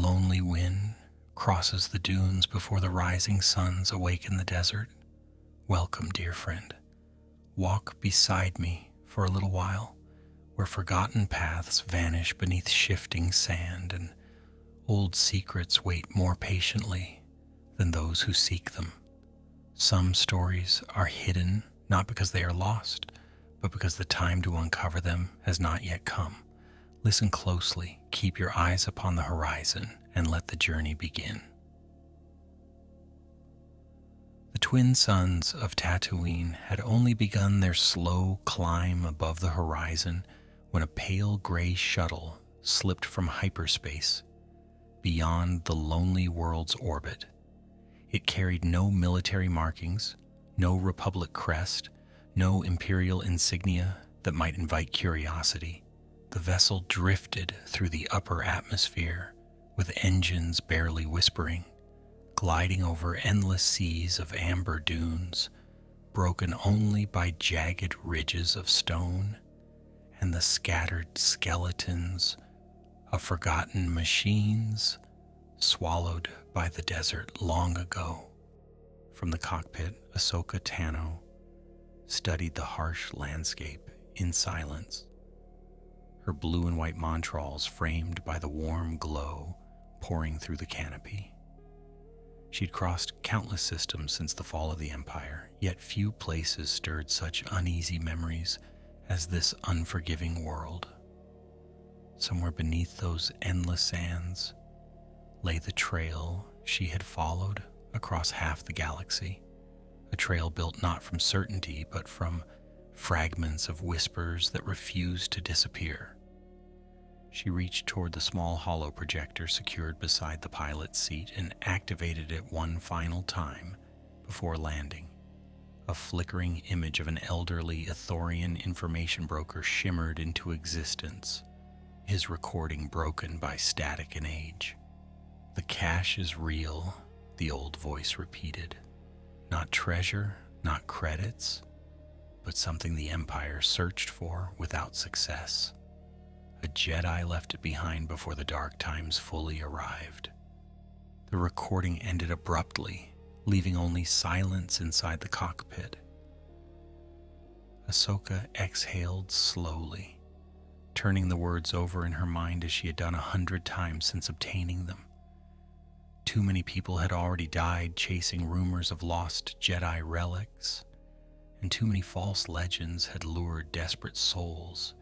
lonely wind crosses the dunes before the rising suns awaken the desert, welcome, dear friend. Walk beside me for a little while, where forgotten paths vanish beneath shifting sand and old secrets wait more patiently than those who seek them. Some stories are hidden not because they are lost, but because the time to uncover them has not yet come. Listen closely, keep your eyes upon the horizon, and let the journey begin. The twin suns of Tatooine had only begun their slow climb above the horizon when a pale gray shuttle slipped from hyperspace beyond the lonely world's orbit. It carried no military markings, no Republic crest, no Imperial insignia that might invite curiosity. The vessel drifted through the upper atmosphere with engines barely whispering, gliding over endless seas of amber dunes, broken only by jagged ridges of stone and the scattered skeletons of forgotten machines swallowed by the desert long ago. From the cockpit, Ahsoka Tano studied the harsh landscape in silence, her blue and white montrals framed by the warm glow pouring through the canopy. She'd crossed countless systems since the fall of the Empire, yet few places stirred such uneasy memories as this unforgiving world. Somewhere beneath those endless sands lay the trail she had followed across half the galaxy, a trail built not from certainty but from fragments of whispers that refused to disappear. She reached toward the small hollow projector secured beside the pilot's seat and activated it one final time before landing. A flickering image of an elderly Ithorian information broker shimmered into existence, his recording broken by static and age. "The cache is real," the old voice repeated. "Not treasure, not credits, but something the Empire searched for without success. A Jedi left it behind before the dark times fully arrived." The recording ended abruptly, leaving only silence inside the cockpit. Ahsoka exhaled slowly, turning the words over in her mind as she had done 100 times since obtaining them. Too many people had already died chasing rumors of lost Jedi relics, and too many false legends had lured desperate souls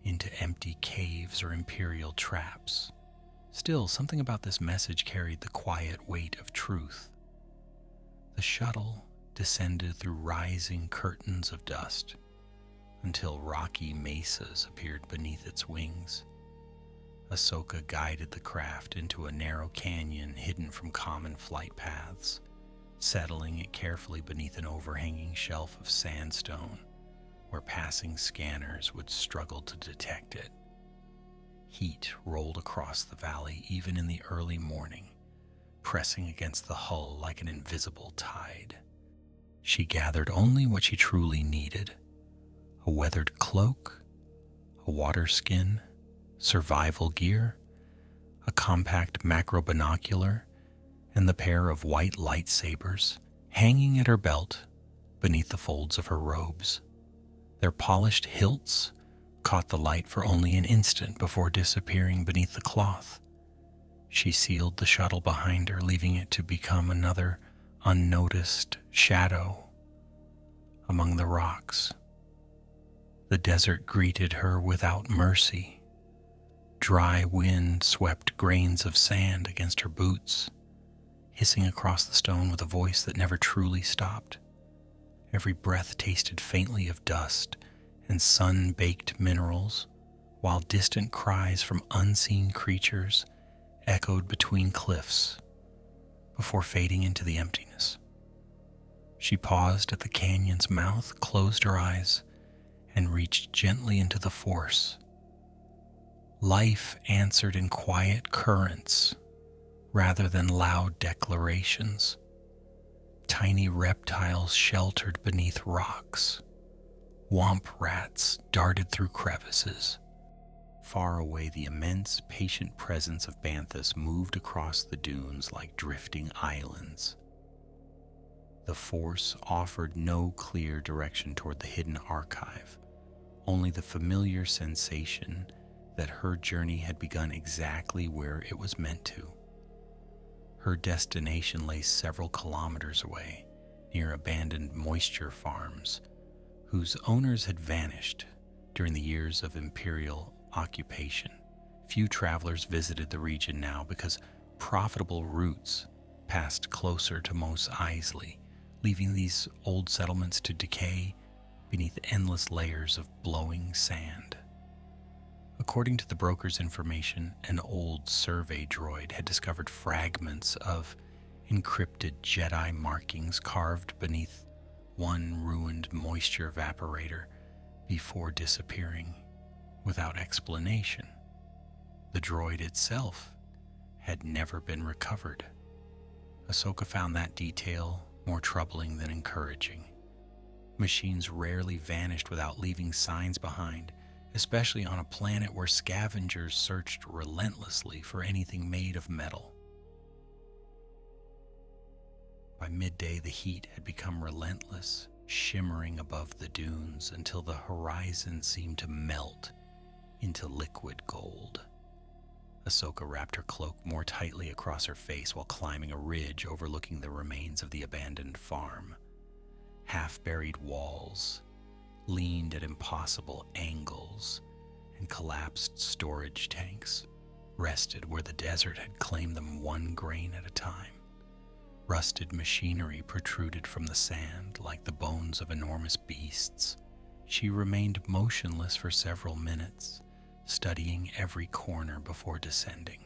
into empty caves or Imperial traps. Still, something about this message carried the quiet weight of truth. The shuttle descended through rising curtains of dust until rocky mesas appeared beneath its wings. Ahsoka guided the craft into a narrow canyon hidden from common flight paths, settling it carefully beneath an overhanging shelf of sandstone where passing scanners would struggle to detect it. Heat rolled across the valley even in the early morning, pressing against the hull like an invisible tide. She gathered only what she truly needed: a weathered cloak, a water skin, survival gear, a compact macro binocular, and the pair of white lightsabers hanging at her belt beneath the folds of her robes. Their polished hilts caught the light for only an instant before disappearing beneath the cloth. She sealed the shuttle behind her, leaving it to become another unnoticed shadow among the rocks. The desert greeted her without mercy. Dry wind swept grains of sand against her boots, hissing across the stone with a voice that never truly stopped. Every breath tasted faintly of dust and sun-baked minerals, while distant cries from unseen creatures echoed between cliffs before fading into the emptiness. She paused at the canyon's mouth, closed her eyes, and reached gently into the Force. Life answered in quiet currents rather than loud declarations. Tiny reptiles sheltered beneath rocks. Womp rats darted through crevices. Far away, the immense, patient presence of Banthas moved across the dunes like drifting islands. The Force offered no clear direction toward the hidden archive, only the familiar sensation that her journey had begun exactly where it was meant to. Her destination lay several kilometers away, near abandoned moisture farms, whose owners had vanished during the years of Imperial occupation. Few travelers visited the region now because profitable routes passed closer to Mos Eisley, leaving these old settlements to decay beneath endless layers of blowing sand. According to the broker's information, an old survey droid had discovered fragments of encrypted Jedi markings carved beneath one ruined moisture evaporator before disappearing without explanation. The droid itself had never been recovered. Ahsoka found that detail more troubling than encouraging. Machines rarely vanished without leaving signs behind, especially on a planet where scavengers searched relentlessly for anything made of metal. By midday, the heat had become relentless, shimmering above the dunes until the horizon seemed to melt into liquid gold. Ahsoka wrapped her cloak more tightly across her face while climbing a ridge overlooking the remains of the abandoned farm. Half-buried walls leaned at impossible angles, and collapsed storage tanks rested where the desert had claimed them one grain at a time. Rusted machinery protruded from the sand like the bones of enormous beasts. She remained motionless for several minutes, studying every corner before descending.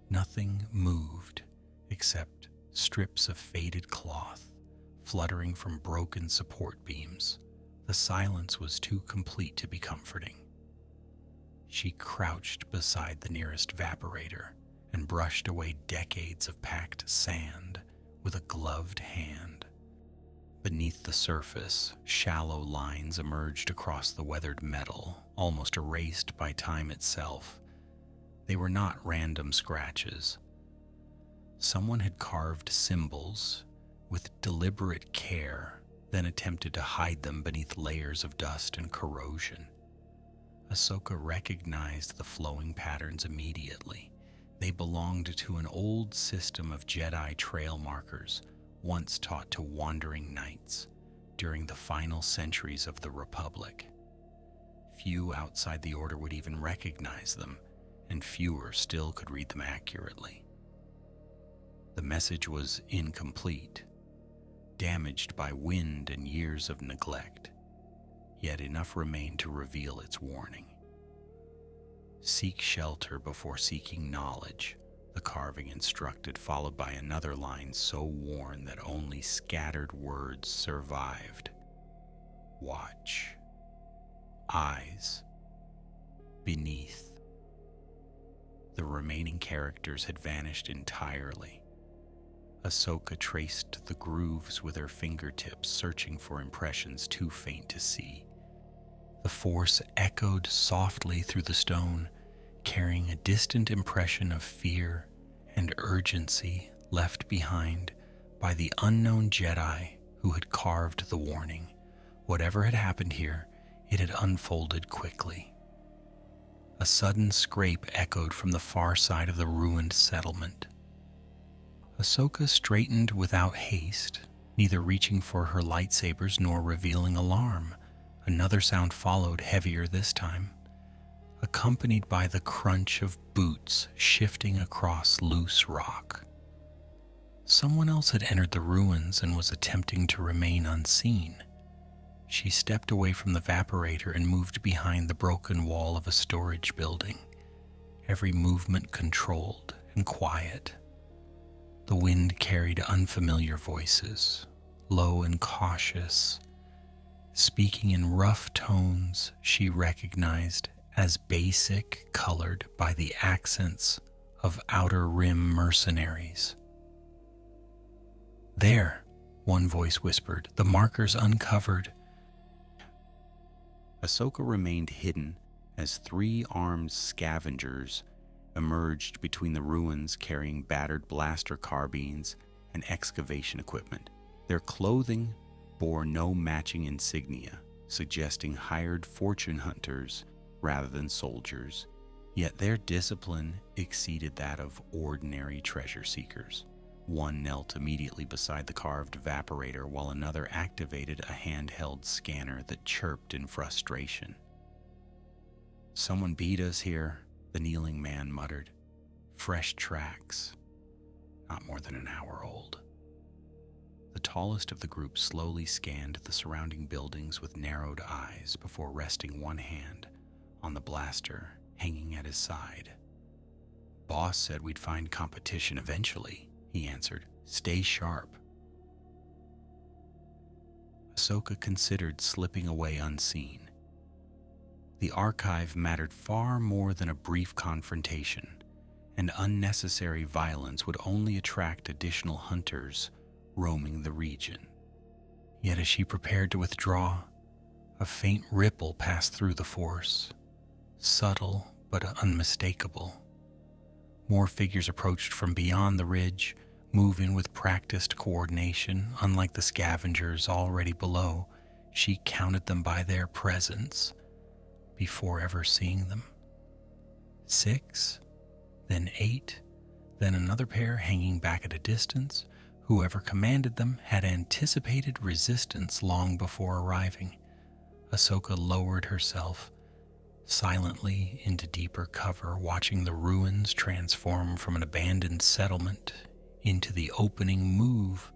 Nothing moved except strips of faded cloth fluttering from broken support beams. The silence was too complete to be comforting. She crouched beside the nearest evaporator and brushed away decades of packed sand with a gloved hand. Beneath the surface, shallow lines emerged across the weathered metal, almost erased by time itself. They were not random scratches. Someone had carved symbols with deliberate care, then attempted to hide them beneath layers of dust and corrosion. Ahsoka recognized the flowing patterns immediately. They belonged to an old system of Jedi trail markers once taught to wandering knights during the final centuries of the Republic. Few outside the Order would even recognize them, and fewer still could read them accurately. The message was incomplete, damaged by wind and years of neglect, yet enough remained to reveal its warning. "Seek shelter before seeking knowledge," the carving instructed, followed by another line so worn that only scattered words survived. "Watch. Eyes. Beneath." The remaining characters had vanished entirely. Ahsoka traced the grooves with her fingertips, searching for impressions too faint to see. The Force echoed softly through the stone, carrying a distant impression of fear and urgency left behind by the unknown Jedi who had carved the warning. Whatever had happened here, it had unfolded quickly. A sudden scrape echoed from the far side of the ruined settlement. Ahsoka straightened without haste, neither reaching for her lightsabers nor revealing alarm. Another sound followed, heavier this time, accompanied by the crunch of boots shifting across loose rock. Someone else had entered the ruins and was attempting to remain unseen. She stepped away from the evaporator and moved behind the broken wall of a storage building, every movement controlled and quiet. The wind carried unfamiliar voices, low and cautious, speaking in rough tones she recognized as basic, colored by the accents of Outer Rim mercenaries. "There," one voice whispered, "the markers uncovered." Ahsoka remained hidden as 3 armed scavengers emerged between the ruins carrying battered blaster carbines and excavation equipment. Their clothing bore no matching insignia, suggesting hired fortune hunters rather than soldiers, yet their discipline exceeded that of ordinary treasure seekers. One knelt immediately beside the carved evaporator while another activated a handheld scanner that chirped in frustration. "Someone beat us here," the kneeling man muttered. "Fresh tracks, not more than an hour old." The tallest of the group slowly scanned the surrounding buildings with narrowed eyes before resting one hand on the blaster hanging at his side. "Boss said we'd find competition eventually," he answered. "Stay sharp." Ahsoka considered slipping away unseen. The archive mattered far more than a brief confrontation, and unnecessary violence would only attract additional hunters roaming the region. Yet as she prepared to withdraw, a faint ripple passed through the force, subtle but unmistakable. More figures approached from beyond the ridge, moving with practiced coordination. Unlike the scavengers already below, she counted them by their presence before ever seeing them. 6, then 8, then another pair hanging back at a distance. Whoever commanded them had anticipated resistance long before arriving. Ahsoka lowered herself silently into deeper cover, watching the ruins transform from an abandoned settlement into the opening move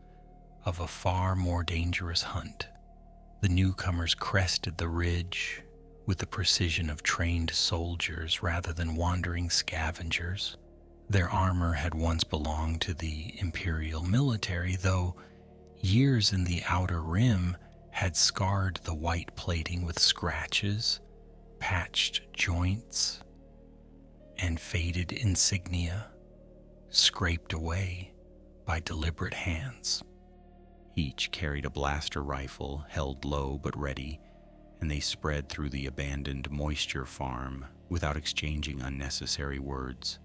of a far more dangerous hunt. The newcomers crested the ridge with the precision of trained soldiers rather than wandering scavengers. Their armor had once belonged to the Imperial military, though years in the Outer Rim had scarred the white plating with scratches, patched joints, and faded insignia scraped away by deliberate hands. Each carried a blaster rifle held low but ready, and they spread through the abandoned moisture farm without exchanging unnecessary words.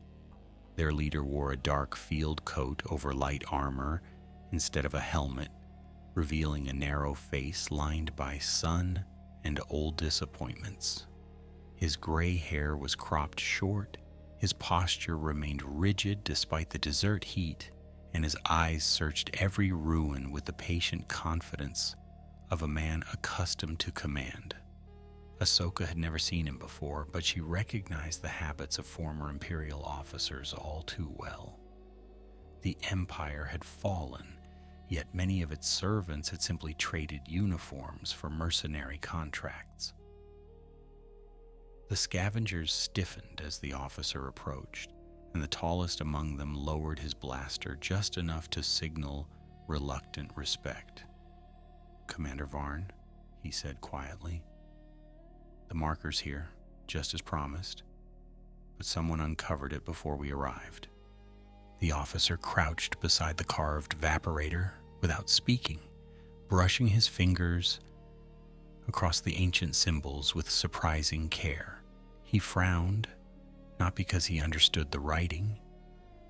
Their leader wore a dark field coat over light armor instead of a helmet, revealing a narrow face lined by sun and old disappointments. His gray hair was cropped short, his posture remained rigid despite the desert heat, and his eyes searched every ruin with the patient confidence of a man accustomed to command. Ahsoka had never seen him before, but she recognized the habits of former Imperial officers all too well. The Empire had fallen, yet many of its servants had simply traded uniforms for mercenary contracts. The scavengers stiffened as the officer approached, and the tallest among them lowered his blaster just enough to signal reluctant respect. "Commander Varn," he said quietly. "The marker's here, just as promised, but someone uncovered it before we arrived." The officer crouched beside the carved evaporator without speaking, brushing his fingers across the ancient symbols with surprising care. He frowned, not because he understood the writing,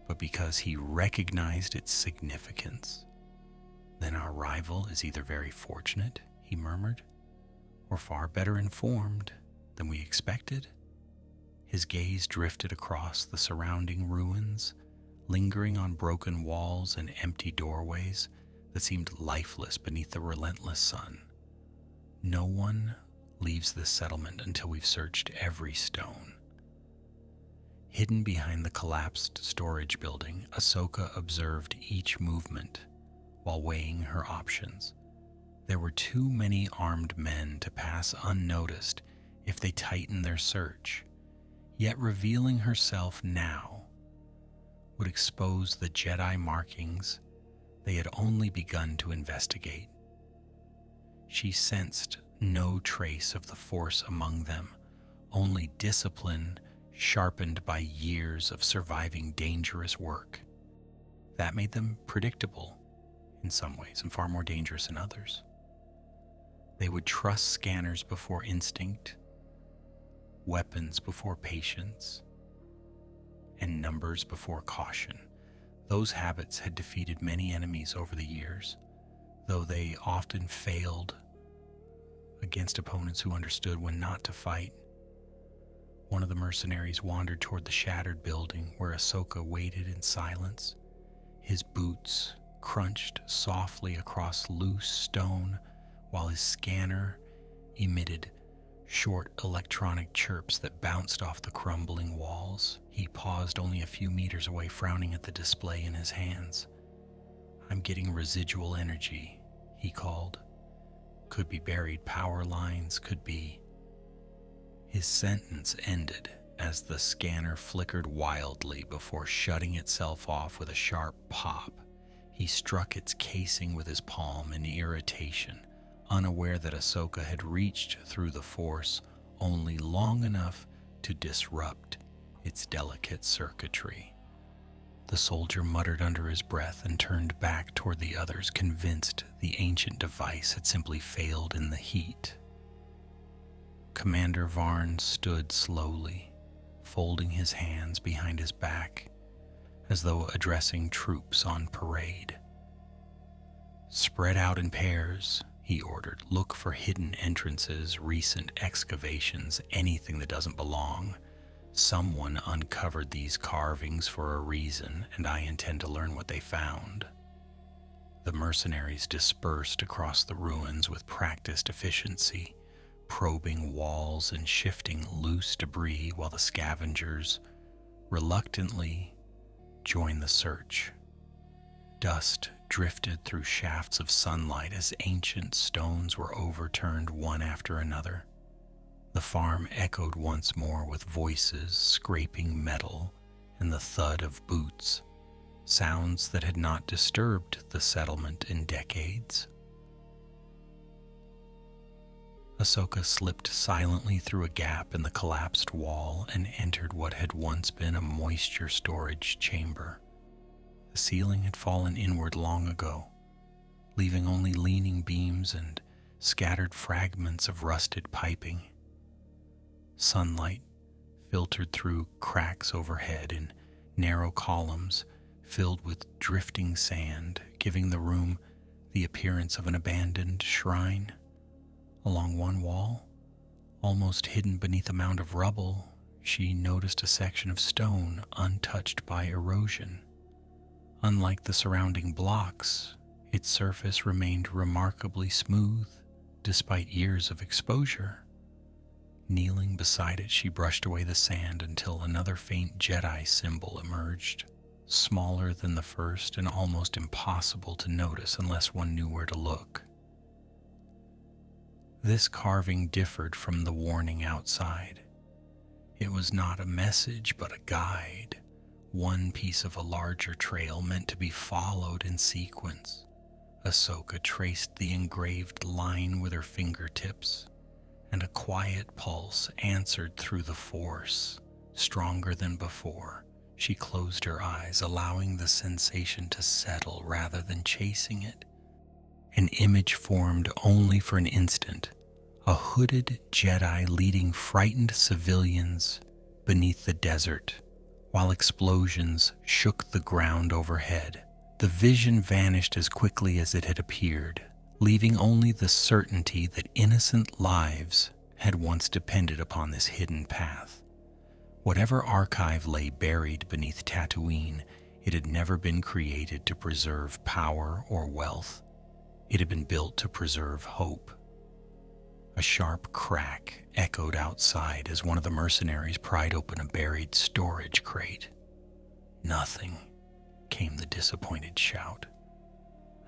but because he recognized its significance. "Then our rival is either very fortunate," he murmured, "or far better informed than we expected." His gaze drifted across the surrounding ruins, lingering on broken walls and empty doorways that seemed lifeless beneath the relentless sun. "No one leaves this settlement until we've searched every stone." Hidden behind the collapsed storage building, Ahsoka observed each movement while weighing her options. There were too many armed men to pass unnoticed if they tightened their search, yet revealing herself now would expose the Jedi markings they had only begun to investigate. She sensed no trace of the Force among them, only discipline sharpened by years of surviving dangerous work. That made them predictable in some ways and far more dangerous in others. They would trust scanners before instinct, weapons before patience, and numbers before caution. Those habits had defeated many enemies over the years, though they often failed against opponents who understood when not to fight. One of the mercenaries wandered toward the shattered building where Ahsoka waited in silence. His boots crunched softly across loose stone while his scanner emitted short electronic chirps that bounced off the crumbling walls. He paused only a few meters away, frowning at the display in his hands. "I'm getting residual energy," he called. "Could be buried power lines, could be..." His sentence ended as the scanner flickered wildly before shutting itself off with a sharp pop. He struck its casing with his palm in irritation, unaware that Ahsoka had reached through the Force only long enough to disrupt its delicate circuitry. The soldier muttered under his breath and turned back toward the others, convinced the ancient device had simply failed in the heat. Commander Varn stood slowly, folding his hands behind his back, as though addressing troops on parade. "Spread out in pairs," he ordered. "Look for hidden entrances, recent excavations, anything that doesn't belong. Someone uncovered these carvings for a reason, and I intend to learn what they found." The mercenaries dispersed across the ruins with practiced efficiency, probing walls and shifting loose debris while the scavengers reluctantly joined the search. Dust drifted through shafts of sunlight as ancient stones were overturned one after another. The farm echoed once more with voices scraping metal and the thud of boots, sounds that had not disturbed the settlement in decades. Ahsoka slipped silently through a gap in the collapsed wall and entered what had once been a moisture storage chamber. The ceiling had fallen inward long ago, leaving only leaning beams and scattered fragments of rusted piping. Sunlight filtered through cracks overhead in narrow columns filled with drifting sand, giving the room the appearance of an abandoned shrine. Along one wall, almost hidden beneath a mound of rubble, she noticed a section of stone untouched by erosion. Unlike the surrounding blocks, its surface remained remarkably smooth despite years of exposure. Kneeling beside it, she brushed away the sand until another faint Jedi symbol emerged, smaller than the first and almost impossible to notice unless one knew where to look. This carving differed from the warning outside. It was not a message, but a guide, one piece of a larger trail meant to be followed in sequence. Ahsoka traced the engraved line with her fingertips, and a quiet pulse answered through the Force, stronger than before. She closed her eyes, allowing the sensation to settle rather than chasing it. An image formed only for an instant, a hooded Jedi leading frightened civilians beneath the desert, while explosions shook the ground overhead. The vision vanished as quickly as it had appeared, leaving only the certainty that innocent lives had once depended upon this hidden path. Whatever archive lay buried beneath Tatooine, it had never been created to preserve power or wealth. It had been built to preserve hope. A sharp crack echoed outside as one of the mercenaries pried open a buried storage crate. "Nothing," came the disappointed shout.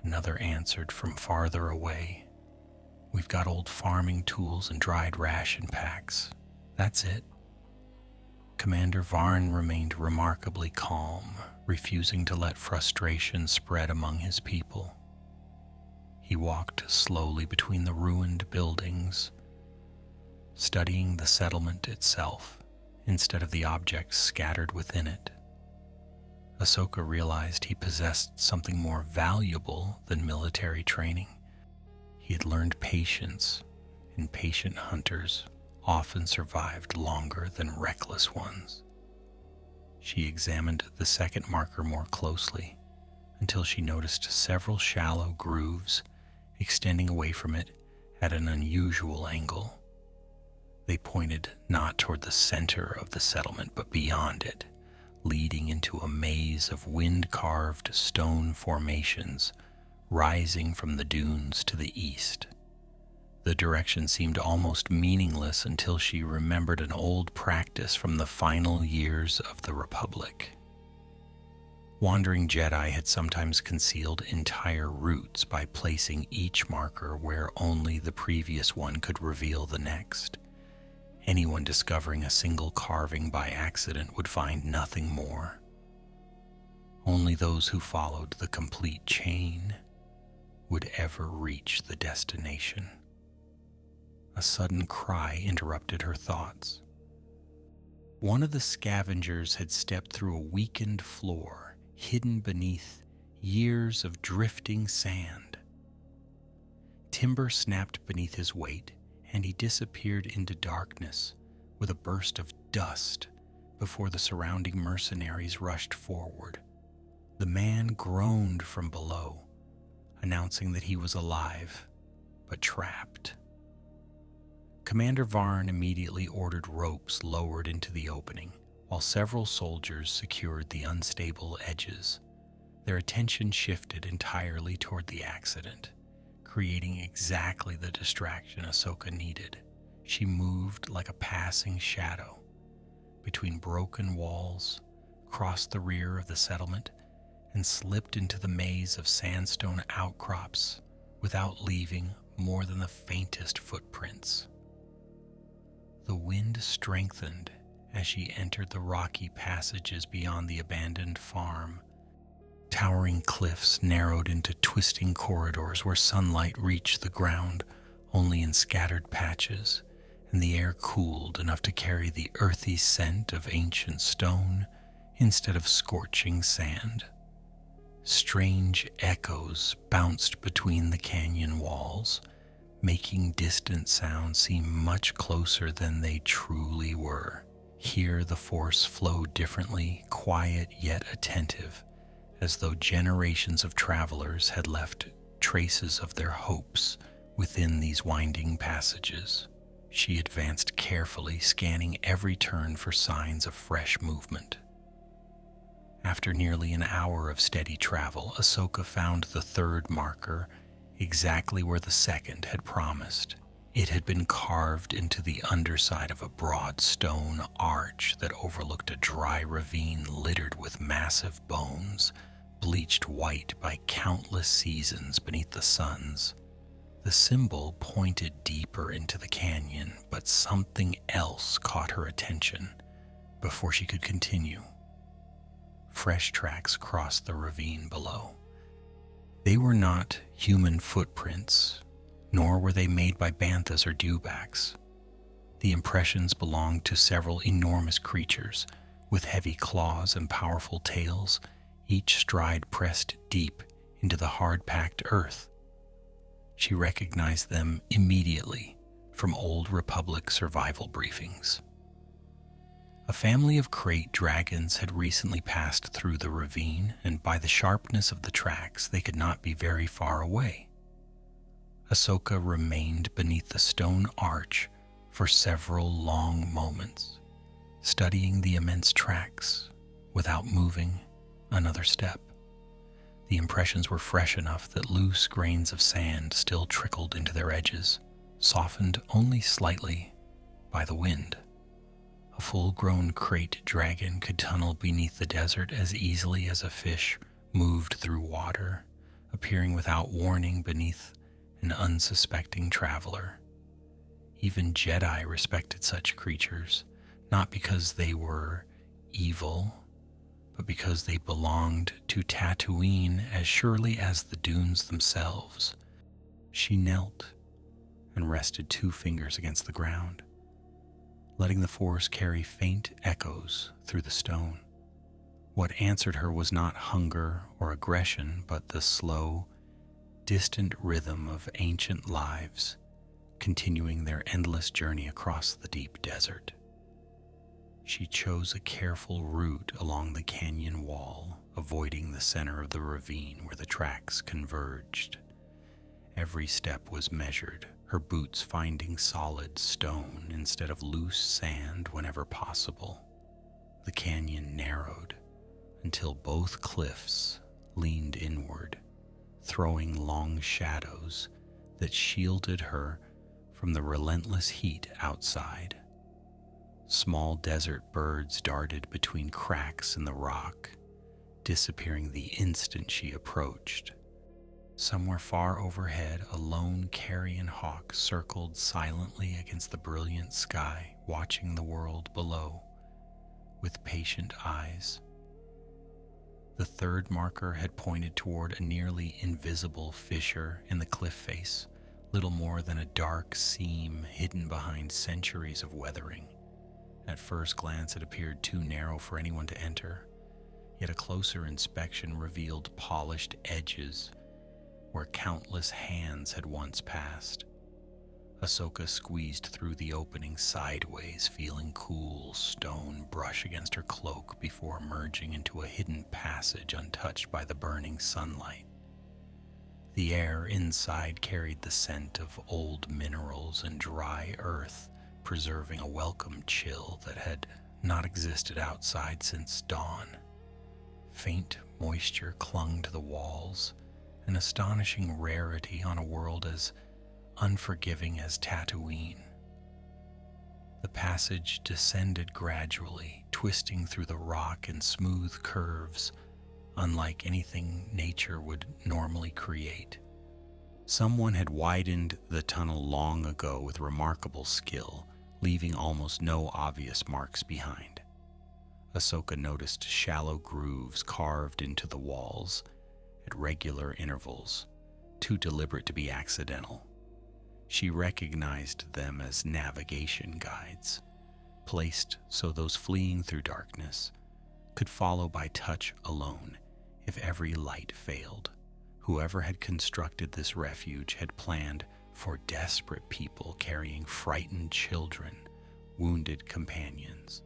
Another answered from farther away. "We've got old farming tools and dried ration packs. That's it." Commander Varn remained remarkably calm, refusing to let frustration spread among his people. He walked slowly between the ruined buildings, studying the settlement itself instead of the objects scattered within it. Ahsoka realized he possessed something more valuable than military training. He had learned patience, and patient hunters often survived longer than reckless ones. She examined the second marker more closely until she noticed several shallow grooves extending away from it at an unusual angle. They pointed not toward the center of the settlement, but beyond it, leading into a maze of wind-carved stone formations rising from the dunes to the east. The direction seemed almost meaningless until she remembered an old practice from the final years of the Republic. Wandering Jedi had sometimes concealed entire routes by placing each marker where only the previous one could reveal the next. Anyone discovering a single carving by accident would find nothing more. Only those who followed the complete chain would ever reach the destination. A sudden cry interrupted her thoughts. One of the scavengers had stepped through a weakened floor, hidden beneath years of drifting sand. Timber snapped beneath his weight, and he disappeared into darkness with a burst of dust before the surrounding mercenaries rushed forward. The man groaned from below, announcing that he was alive, but trapped. Commander Varn immediately ordered ropes lowered into the opening, while several soldiers secured the unstable edges. Their attention shifted entirely toward the accident, creating exactly the distraction Ahsoka needed. She moved like a passing shadow between broken walls, crossed the rear of the settlement, and slipped into the maze of sandstone outcrops without leaving more than the faintest footprints. The wind strengthened as she entered the rocky passages beyond the abandoned farm. Towering cliffs narrowed into twisting corridors where sunlight reached the ground only in scattered patches, and the air cooled enough to carry the earthy scent of ancient stone instead of scorching sand. Strange echoes bounced between the canyon walls, making distant sounds seem much closer than they truly were. Here the force flowed differently, quiet yet attentive, as though generations of travelers had left traces of their hopes within these winding passages. She advanced carefully, scanning every turn for signs of fresh movement. After nearly an hour of steady travel, Ahsoka found the third marker exactly where the second had promised. It had been carved into the underside of a broad stone arch that overlooked a dry ravine littered with massive bones, bleached white by countless seasons beneath the suns. The symbol pointed deeper into the canyon, but something else caught her attention before she could continue. Fresh tracks crossed the ravine below. They were not human footprints, nor were they made by banthas or dewbacks. The impressions belonged to several enormous creatures with heavy claws and powerful tails, each stride pressed deep into the hard-packed earth. She recognized them immediately from old Republic survival briefings. A family of crate dragons had recently passed through the ravine, and by the sharpness of the tracks, they could not be very far away. Ahsoka remained beneath the stone arch for several long moments, studying the immense tracks without moving another step. The impressions were fresh enough that loose grains of sand still trickled into their edges, softened only slightly by the wind. A full-grown crate dragon could tunnel beneath the desert as easily as a fish moved through water, appearing without warning beneath an unsuspecting traveler. Even Jedi respected such creatures, not because they were evil, but because they belonged to Tatooine as surely as the dunes themselves. She knelt and rested 2 fingers against the ground, letting the force carry faint echoes through the stone. What answered her was not hunger or aggression, but the slow, distant rhythm of ancient lives continuing their endless journey across the deep desert. She chose a careful route along the canyon wall, avoiding the center of the ravine where the tracks converged. Every step was measured, her boots finding solid stone instead of loose sand whenever possible. The canyon narrowed until both cliffs leaned inward, throwing long shadows that shielded her from the relentless heat outside. Small desert birds darted between cracks in the rock, disappearing the instant she approached. Somewhere far overhead, a lone carrion hawk circled silently against the brilliant sky, watching the world below with patient eyes. The third marker had pointed toward a nearly invisible fissure in the cliff face, little more than a dark seam hidden behind centuries of weathering. At first glance, it appeared too narrow for anyone to enter, yet a closer inspection revealed polished edges where countless hands had once passed. Ahsoka squeezed through the opening sideways, feeling cool stone brush against her cloak before emerging into a hidden passage untouched by the burning sunlight. The air inside carried the scent of old minerals and dry earth, preserving a welcome chill that had not existed outside since dawn. Faint moisture clung to the walls, an astonishing rarity on a world as unforgiving as Tatooine. The passage descended gradually, twisting through the rock in smooth curves, unlike anything nature would normally create. Someone had widened the tunnel long ago with remarkable skill, leaving almost no obvious marks behind. Ahsoka noticed shallow grooves carved into the walls at regular intervals, too deliberate to be accidental. She recognized them as navigation guides, placed so those fleeing through darkness could follow by touch alone if every light failed. Whoever had constructed this refuge had planned for desperate people carrying frightened children, wounded companions,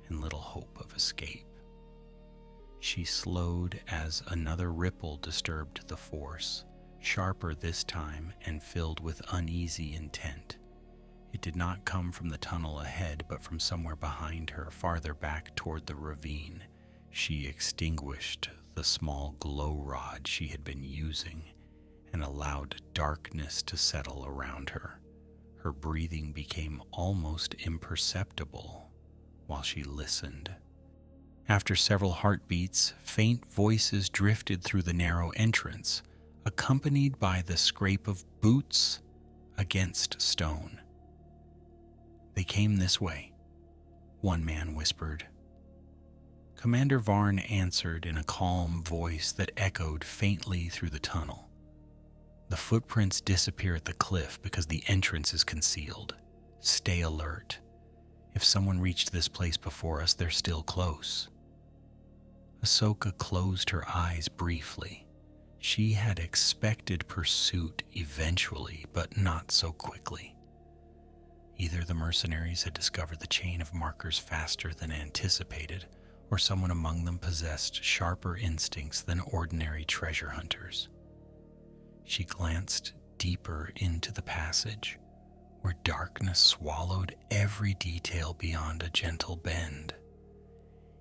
and little hope of escape. She slowed as another ripple disturbed the force, sharper this time and filled with uneasy intent. It did not come from the tunnel ahead, but from somewhere behind her, farther back toward the ravine. She extinguished the small glow rod she had been using and allowed darkness to settle around her. Her breathing became almost imperceptible while she listened. After several heartbeats, faint voices drifted through the narrow entrance, accompanied by the scrape of boots against stone. "They came this way," one man whispered. Commander Varn answered in a calm voice that echoed faintly through the tunnel. "The footprints disappear at the cliff because the entrance is concealed. Stay alert. If someone reached this place before us, they're still close." Ahsoka closed her eyes briefly. She had expected pursuit eventually, but not so quickly. Either the mercenaries had discovered the chain of markers faster than anticipated, or someone among them possessed sharper instincts than ordinary treasure hunters. She glanced deeper into the passage, where darkness swallowed every detail beyond a gentle bend.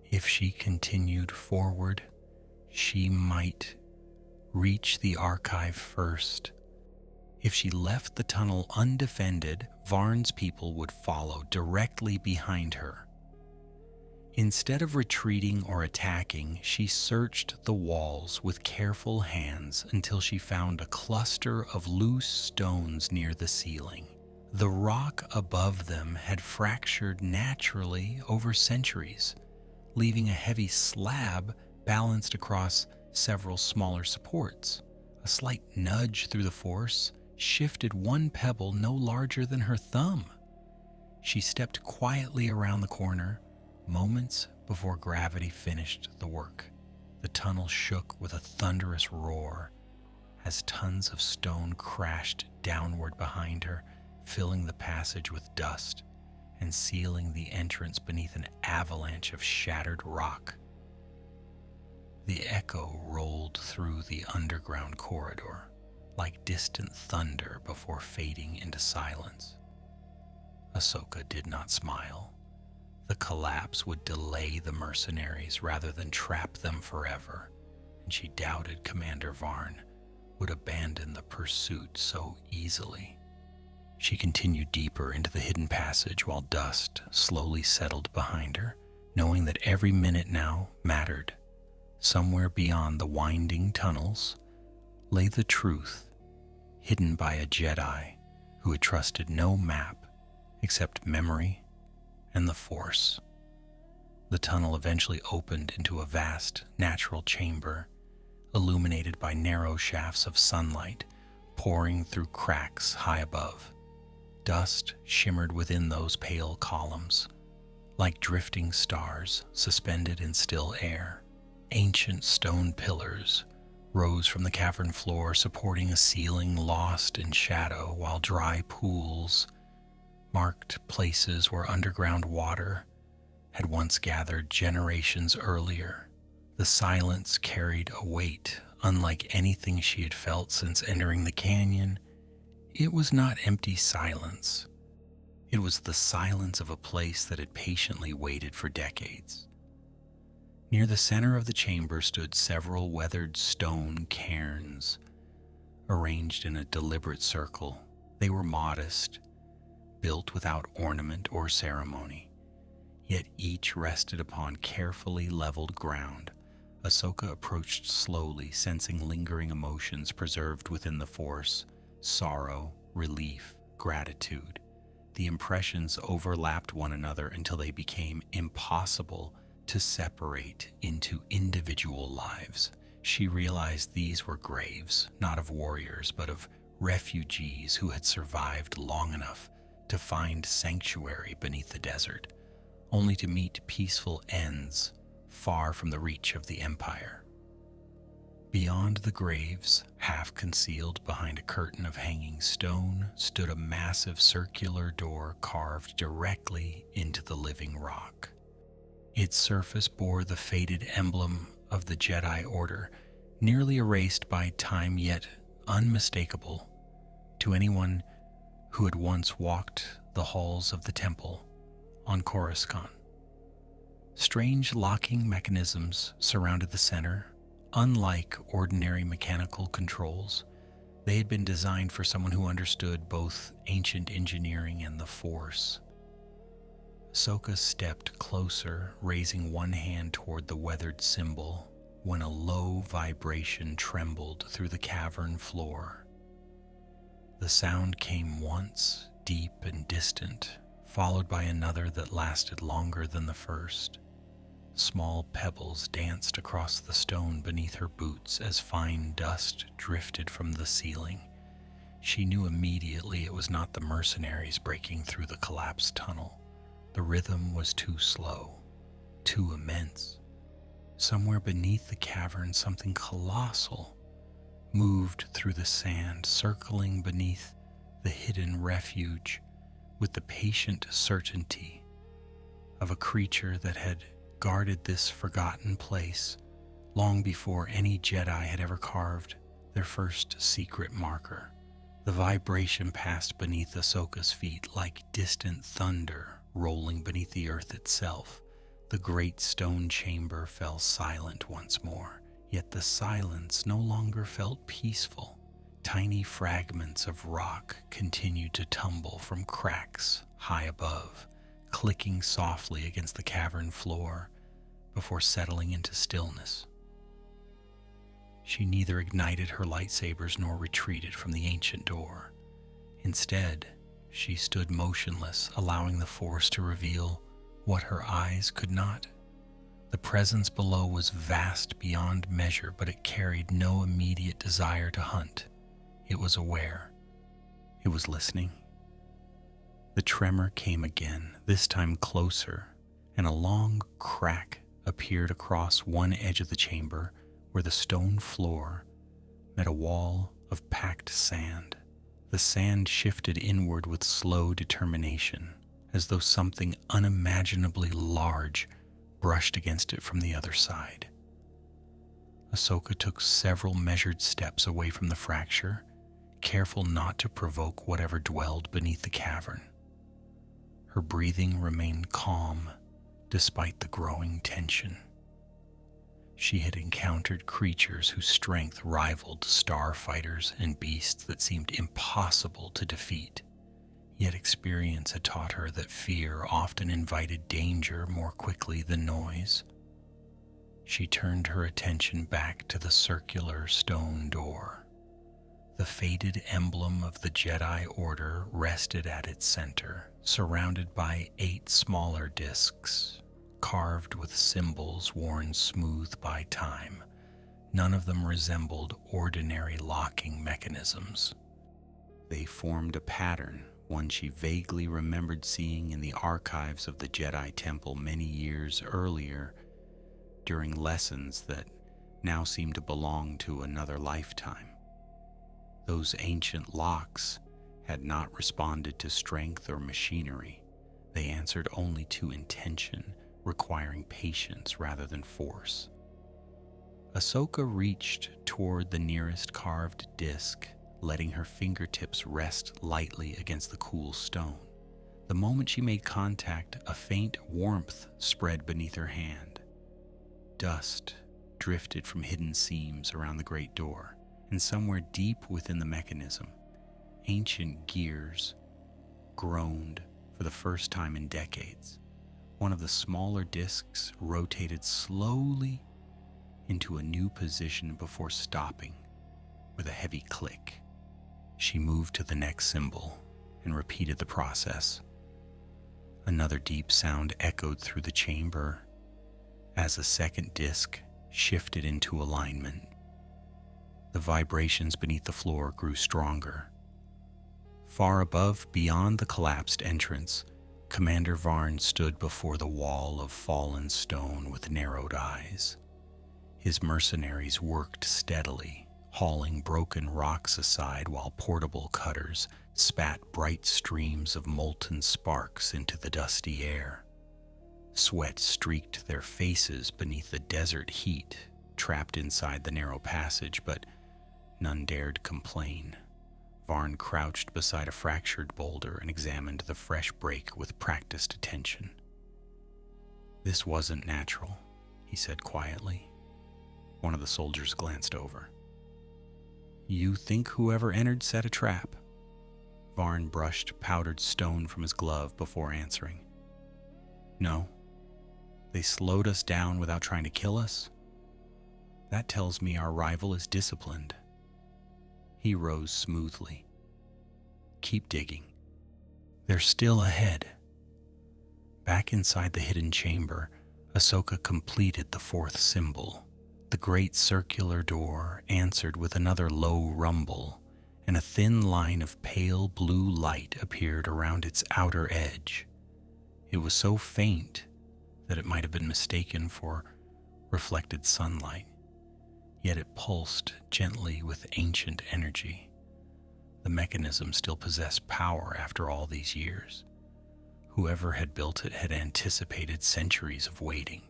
If she continued forward, she might reach the archive first. If she left the tunnel undefended, Varn's people would follow directly behind her. Instead of retreating or attacking, she searched the walls with careful hands until she found a cluster of loose stones near the ceiling. The rock above them had fractured naturally over centuries, leaving a heavy slab balanced across several smaller supports. A slight nudge through the force shifted one pebble no larger than her thumb. She stepped quietly around the corner, moments before gravity finished the work. The tunnel shook with a thunderous roar as tons of stone crashed downward behind her, filling the passage with dust and sealing the entrance beneath an avalanche of shattered rock. The echo rolled through the underground corridor like distant thunder before fading into silence. Ahsoka did not smile. The collapse would delay the mercenaries rather than trap them forever, and she doubted Commander Varn would abandon the pursuit so easily. She continued deeper into the hidden passage while dust slowly settled behind her, knowing that every minute now mattered. Somewhere beyond the winding tunnels lay the truth, hidden by a Jedi who had trusted no map except memory and the Force. The tunnel eventually opened into a vast natural chamber, illuminated by narrow shafts of sunlight pouring through cracks high above. Dust shimmered within those pale columns, like drifting stars suspended in still air. Ancient stone pillars rose from the cavern floor, supporting a ceiling lost in shadow, while dry pools marked places where underground water had once gathered generations earlier. The silence carried a weight unlike anything she had felt since entering the canyon. It was not empty silence. It was the silence of a place that had patiently waited for decades. Near the center of the chamber stood several weathered stone cairns, arranged in a deliberate circle. They were modest, built without ornament or ceremony, yet each rested upon carefully leveled ground. Ahsoka approached slowly, sensing lingering emotions preserved within the Force: sorrow, relief, gratitude. The impressions overlapped one another until they became impossible to separate into individual lives. She realized these were graves, not of warriors, but of refugees who had survived long enough to find sanctuary beneath the desert, only to meet peaceful ends far from the reach of the Empire. Beyond the graves, half concealed behind a curtain of hanging stone, stood a massive circular door carved directly into the living rock. Its surface bore the faded emblem of the Jedi Order, nearly erased by time yet unmistakable to anyone who had once walked the halls of the temple on Coruscant. Strange locking mechanisms surrounded the center. Unlike ordinary mechanical controls, they had been designed for someone who understood both ancient engineering and the Force. Ahsoka stepped closer, raising one hand toward the weathered symbol, when a low vibration trembled through the cavern floor. The sound came once, deep and distant, followed by another that lasted longer than the first. Small pebbles danced across the stone beneath her boots as fine dust drifted from the ceiling. She knew immediately it was not the mercenaries breaking through the collapsed tunnel. The rhythm was too slow, too immense. Somewhere beneath the cavern, something colossal moved through the sand, circling beneath the hidden refuge with the patient certainty of a creature that had guarded this forgotten place long before any Jedi had ever carved their first secret marker. The vibration passed beneath Ahsoka's feet like distant thunder rolling beneath the earth itself. The great stone chamber fell silent once more, yet the silence no longer felt peaceful. Tiny fragments of rock continued to tumble from cracks high above, clicking softly against the cavern floor before settling into stillness. She neither ignited her lightsabers nor retreated from the ancient door. Instead, she stood motionless, allowing the Force to reveal what her eyes could not. The presence below was vast beyond measure, but it carried no immediate desire to hunt. It was aware. It was listening. The tremor came again, this time closer, and a long crack appeared across one edge of the chamber where the stone floor met a wall of packed sand. The sand shifted inward with slow determination, as though something unimaginably large brushed against it from the other side. Ahsoka took several measured steps away from the fracture, careful not to provoke whatever dwelled beneath the cavern. Her breathing remained calm despite the growing tension. She had encountered creatures whose strength rivaled starfighters and beasts that seemed impossible to defeat, yet experience had taught her that fear often invited danger more quickly than noise. She turned her attention back to the circular stone door. The faded emblem of the Jedi Order rested at its center, surrounded by 8 smaller discs, carved with symbols worn smooth by time. None of them resembled ordinary locking mechanisms. They formed a pattern, one she vaguely remembered seeing in the archives of the Jedi Temple many years earlier, during lessons that now seemed to belong to another lifetime. Those ancient locks had not responded to strength or machinery. They answered only to intention, requiring patience rather than force. Ahsoka reached toward the nearest carved disc, letting her fingertips rest lightly against the cool stone. The moment she made contact, a faint warmth spread beneath her hand. Dust drifted from hidden seams around the great door, and somewhere deep within the mechanism, ancient gears groaned for the first time in decades. One of the smaller discs rotated slowly into a new position before stopping with a heavy click. She moved to the next symbol and repeated the process. Another deep sound echoed through the chamber as a second disc shifted into alignment. The vibrations beneath the floor grew stronger. Far above, beyond the collapsed entrance, Commander Varn stood before the wall of fallen stone with narrowed eyes. His mercenaries worked steadily, hauling broken rocks aside while portable cutters spat bright streams of molten sparks into the dusty air. Sweat streaked their faces beneath the desert heat, trapped inside the narrow passage, but none dared complain. Varn crouched beside a fractured boulder and examined the fresh break with practiced attention. "This wasn't natural," he said quietly. One of the soldiers glanced over. "You think whoever entered set a trap?" Varn brushed powdered stone from his glove before answering. "No. They slowed us down without trying to kill us. That tells me our rival is disciplined." He rose smoothly. "Keep digging. They're still ahead." Back inside the hidden chamber, Ahsoka completed the 4th symbol. The great circular door answered with another low rumble, and a thin line of pale blue light appeared around its outer edge. It was so faint that it might have been mistaken for reflected sunlight, yet it pulsed gently with ancient energy. The mechanism still possessed power after all these years. Whoever had built it had anticipated centuries of waiting.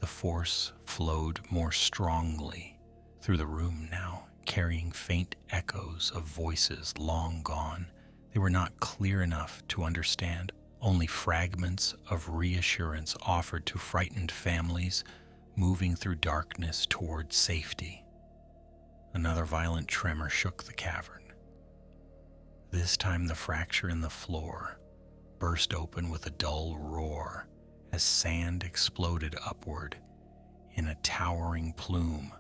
The force flowed more strongly through the room now, carrying faint echoes of voices long gone. They were not clear enough to understand, only fragments of reassurance offered to frightened families moving through darkness toward safety. Another violent tremor shook the cavern. This time the fracture in the floor burst open with a dull roar as sand exploded upward in a towering plume.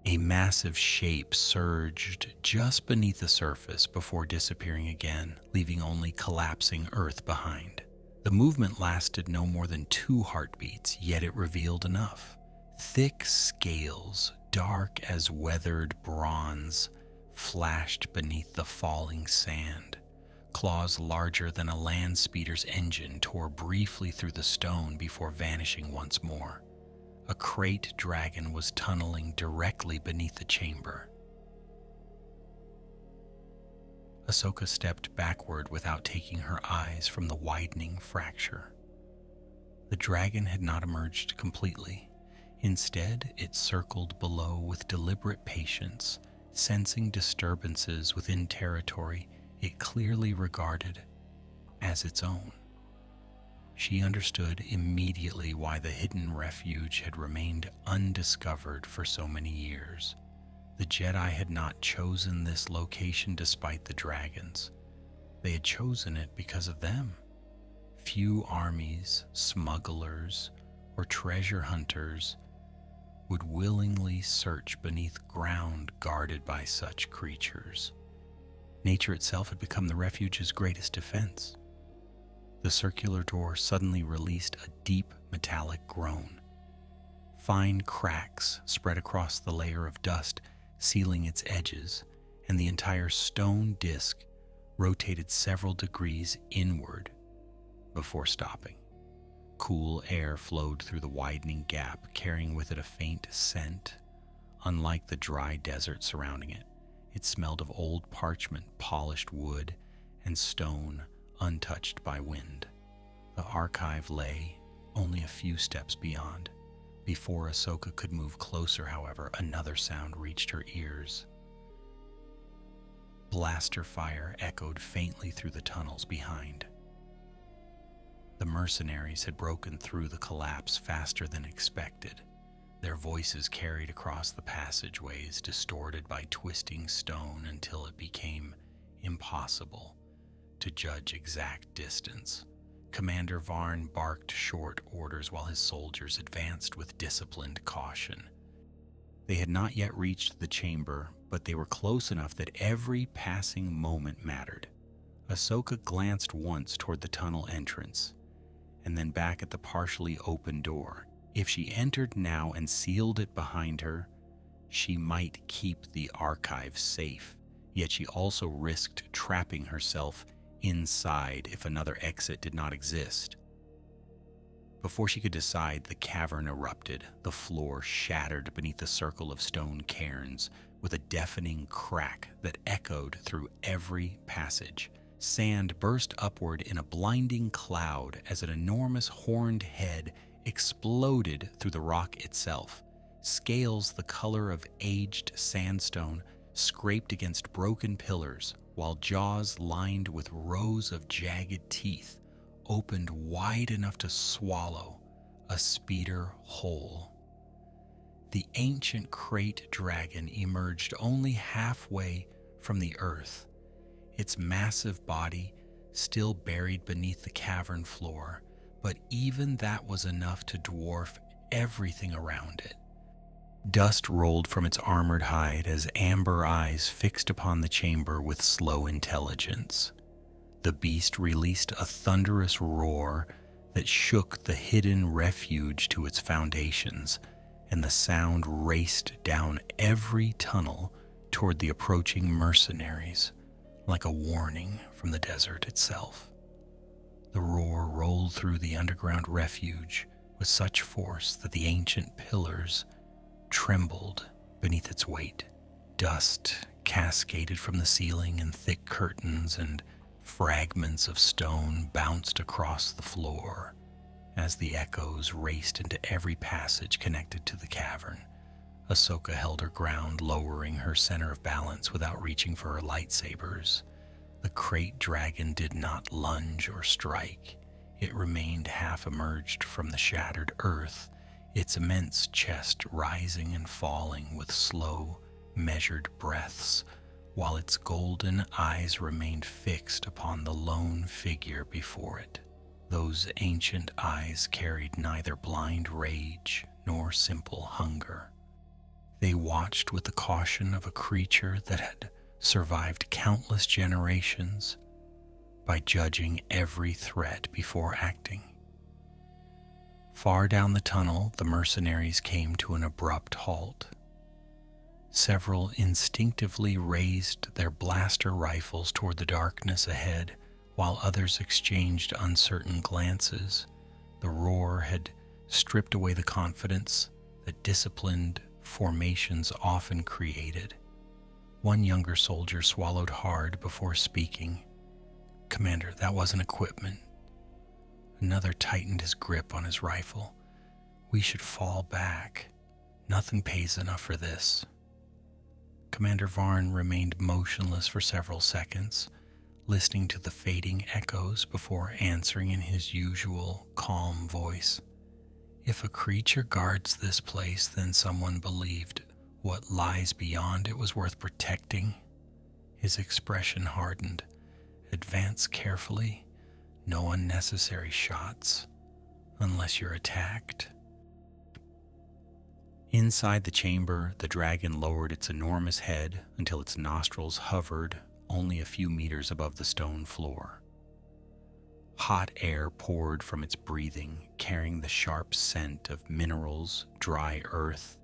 A massive shape surged just beneath the surface before disappearing again, leaving only collapsing earth behind. The movement lasted no more than 2 heartbeats, yet it revealed enough. Thick scales, dark as weathered bronze, flashed beneath the falling sand. Claws larger than a land speeder's engine tore briefly through the stone before vanishing once more. A crate dragon was tunneling directly beneath the chamber. Ahsoka stepped backward without taking her eyes from the widening fracture. The dragon had not emerged completely. Instead, it circled below with deliberate patience, sensing disturbances within territory it clearly regarded as its own. She understood immediately why the hidden refuge had remained undiscovered for so many years. The Jedi had not chosen this location despite the dragons. They had chosen it because of them. Few armies, smugglers, or treasure hunters would willingly search beneath ground guarded by such creatures. Nature itself had become the refuge's greatest defense. The circular door suddenly released a deep metallic groan. Fine cracks spread across the layer of dust sealing its edges, and the entire stone disc rotated several degrees inward before stopping. Cool air flowed through the widening gap, carrying with it a faint scent. Unlike the dry desert surrounding it, it smelled of old parchment, polished wood, and stone untouched by wind. The archive lay only a few steps beyond. Before Ahsoka could move closer, however, another sound reached her ears. Blaster fire echoed faintly through the tunnels behind. The mercenaries had broken through the collapse faster than expected. Their voices carried across the passageways, distorted by twisting stone until it became impossible to judge exact distance. Commander Varn barked short orders while his soldiers advanced with disciplined caution. They had not yet reached the chamber, but they were close enough that every passing moment mattered. Ahsoka glanced once toward the tunnel entrance, and then back at the partially open door. If she entered now and sealed it behind her, she might keep the archive safe, yet she also risked trapping herself inside if another exit did not exist. Before she could decide, the cavern erupted. The floor shattered beneath a circle of stone cairns with a deafening crack that echoed through every passage. Sand burst upward in a blinding cloud as an enormous horned head exploded through the rock itself. Scales the color of aged sandstone scraped against broken pillars, while jaws lined with rows of jagged teeth opened wide enough to swallow a speeder whole. The ancient crate dragon emerged only halfway from the earth, its massive body still buried beneath the cavern floor, but even that was enough to dwarf everything around it. Dust rolled from its armored hide as amber eyes fixed upon the chamber with slow intelligence. The beast released a thunderous roar that shook the hidden refuge to its foundations, and the sound raced down every tunnel toward the approaching mercenaries, like a warning from the desert itself. The roar rolled through the underground refuge with such force that the ancient pillars trembled beneath its weight. Dust cascaded from the ceiling in thick curtains, and fragments of stone bounced across the floor as the echoes raced into every passage connected to the cavern. Ahsoka held her ground, lowering her center of balance without reaching for her lightsabers. The crate dragon did not lunge or strike. It remained half emerged from the shattered earth, its immense chest rising and falling with slow, measured breaths, while its golden eyes remained fixed upon the lone figure before it. Those ancient eyes carried neither blind rage nor simple hunger. They watched with the caution of a creature that had survived countless generations by judging every threat before acting. Far down the tunnel, the mercenaries came to an abrupt halt. Several instinctively raised their blaster rifles toward the darkness ahead, while others exchanged uncertain glances. The roar had stripped away the confidence that disciplined formations often created. One younger soldier swallowed hard before speaking. "Commander, that wasn't equipment." Another tightened his grip on his rifle. "We should fall back. Nothing pays enough for this." Commander Varn remained motionless for several seconds, listening to the fading echoes before answering in his usual calm voice. "If a creature guards this place, then someone believed what lies beyond it was worth protecting." His expression hardened. "Advance carefully. No unnecessary shots, unless you're attacked." Inside the chamber, the dragon lowered its enormous head until its nostrils hovered only a few meters above the stone floor. Hot air poured from its breathing, carrying the sharp scent of minerals, dry earth,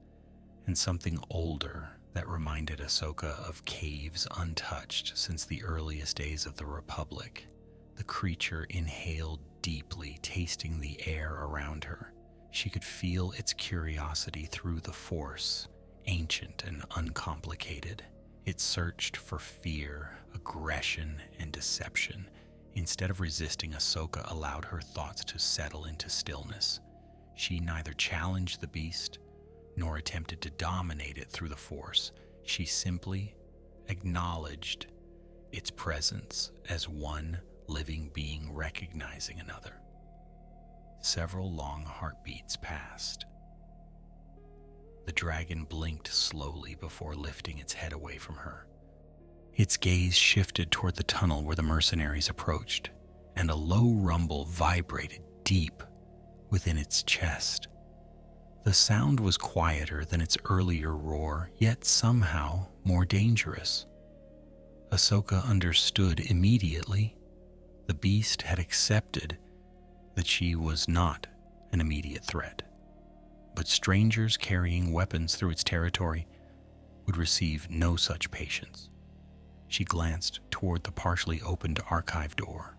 and something older that reminded Ahsoka of caves untouched since the earliest days of the Republic. The creature inhaled deeply, tasting the air around her. She could feel its curiosity through the Force, ancient and uncomplicated. It searched for fear, aggression, and deception. Instead of resisting, Ahsoka allowed her thoughts to settle into stillness. She neither challenged the beast nor attempted to dominate it through the Force. She simply acknowledged its presence as one living being recognizing another. Several long heartbeats passed. The dragon blinked slowly before lifting its head away from her. Its gaze shifted toward the tunnel where the mercenaries approached, and a low rumble vibrated deep within its chest. The sound was quieter than its earlier roar, yet somehow more dangerous. Ahsoka understood immediately. The beast had accepted that she was not an immediate threat, but strangers carrying weapons through its territory would receive no such patience. She glanced toward the partially opened archive door.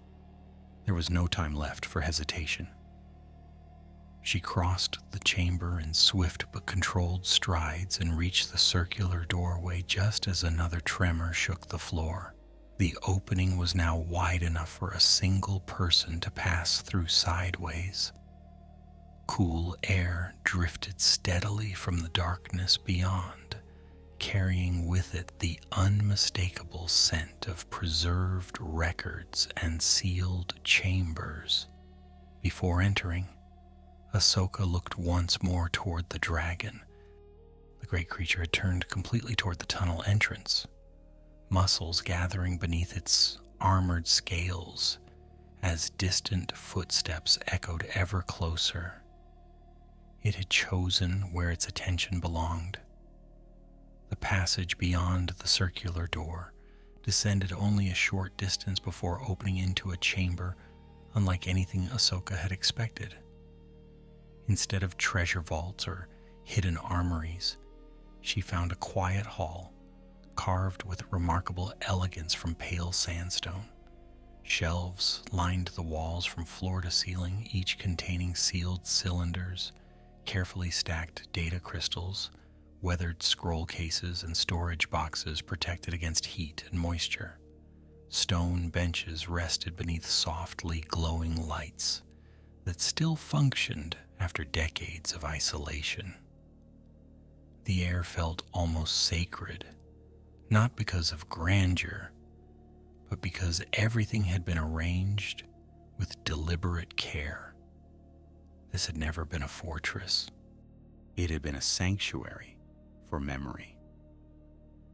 There was no time left for hesitation. She crossed the chamber in swift but controlled strides and reached the circular doorway just as another tremor shook the floor. The opening was now wide enough for a single person to pass through sideways. Cool air drifted steadily from the darkness beyond, carrying with it the unmistakable scent of preserved records and sealed chambers. Before entering, Ahsoka looked once more toward the dragon. The great creature had turned completely toward the tunnel entrance, muscles gathering beneath its armored scales as distant footsteps echoed ever closer. It had chosen where its attention belonged. The passage beyond the circular door descended only a short distance before opening into a chamber unlike anything Ahsoka had expected. Instead of treasure vaults or hidden armories, she found a quiet hall carved with remarkable elegance from pale sandstone. Shelves lined the walls from floor to ceiling, each containing sealed cylinders, carefully stacked data crystals, weathered scroll cases, and storage boxes protected against heat and moisture. Stone benches rested beneath softly glowing lights that still functioned after decades of isolation. The air felt almost sacred, not because of grandeur, but because everything had been arranged with deliberate care. This had never been a fortress. It had been a sanctuary for memory.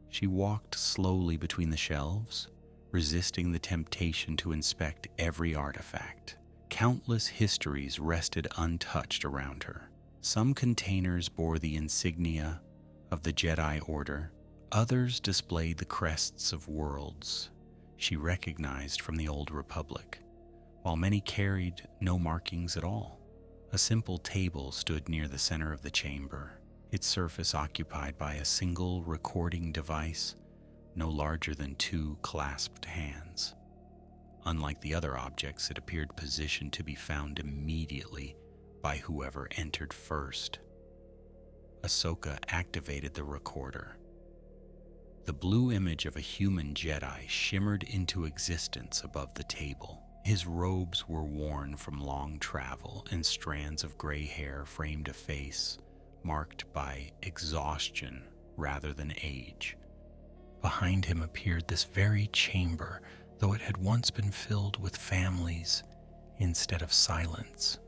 She walked slowly between the shelves, resisting the temptation to inspect every artifact. Countless histories rested untouched around her. Some containers bore the insignia of the Jedi Order. Others displayed the crests of worlds she recognized from the Old Republic, while many carried no markings at all. A simple table stood near the center of the chamber, its surface occupied by a single recording device no larger than 2 clasped hands. Unlike the other objects, it appeared positioned to be found immediately by whoever entered first. Ahsoka activated the recorder. The blue image of a human Jedi shimmered into existence above the table. His robes were worn from long travel, and strands of gray hair framed a face marked by exhaustion rather than age. Behind him appeared this very chamber, though it had once been filled with families instead of silence.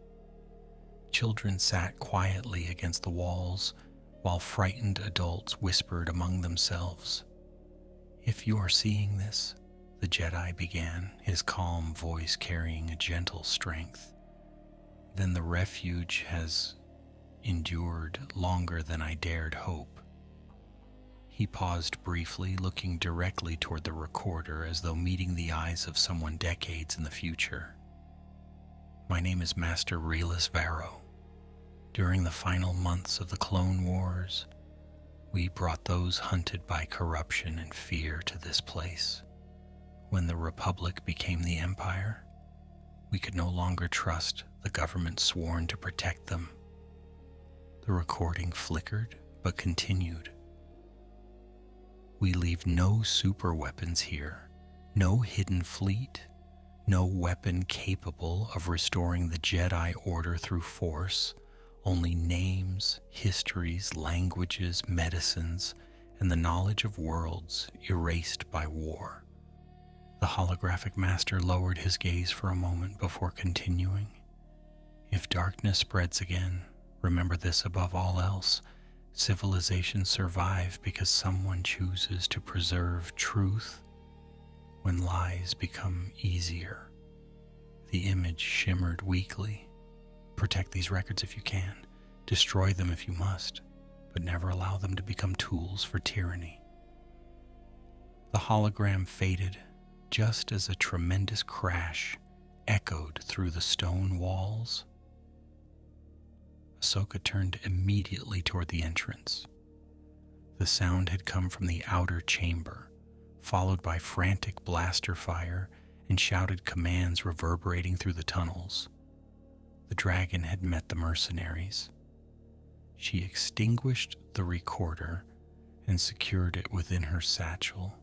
Children sat quietly against the walls, while frightened adults whispered among themselves. "If you are seeing this," the Jedi began, his calm voice carrying a gentle strength, "then the refuge has endured longer than I dared hope." He paused briefly, looking directly toward the recorder as though meeting the eyes of someone decades in the future. "My name is Master Relis Varo. During the final months of the Clone Wars, we brought those hunted by corruption and fear to this place. When the Republic became the Empire, we could no longer trust the government sworn to protect them." The recording flickered, but continued. "We leave no super weapons here, no hidden fleet, no weapon capable of restoring the Jedi Order through force, only names, histories, languages, medicines, and the knowledge of worlds erased by war." The holographic master lowered his gaze for a moment before continuing. "If darkness spreads again, remember this above all else. Civilizations survive because someone chooses to preserve truth when lies become easier." The image shimmered weakly. "Protect these records if you can. Destroy them if you must, but never allow them to become tools for tyranny." The hologram faded just as a tremendous crash echoed through the stone walls. Ahsoka turned immediately toward the entrance. The sound had come from the outer chamber, followed by frantic blaster fire and shouted commands reverberating through the tunnels. The dragon had met the mercenaries. She extinguished the recorder and secured it within her satchel,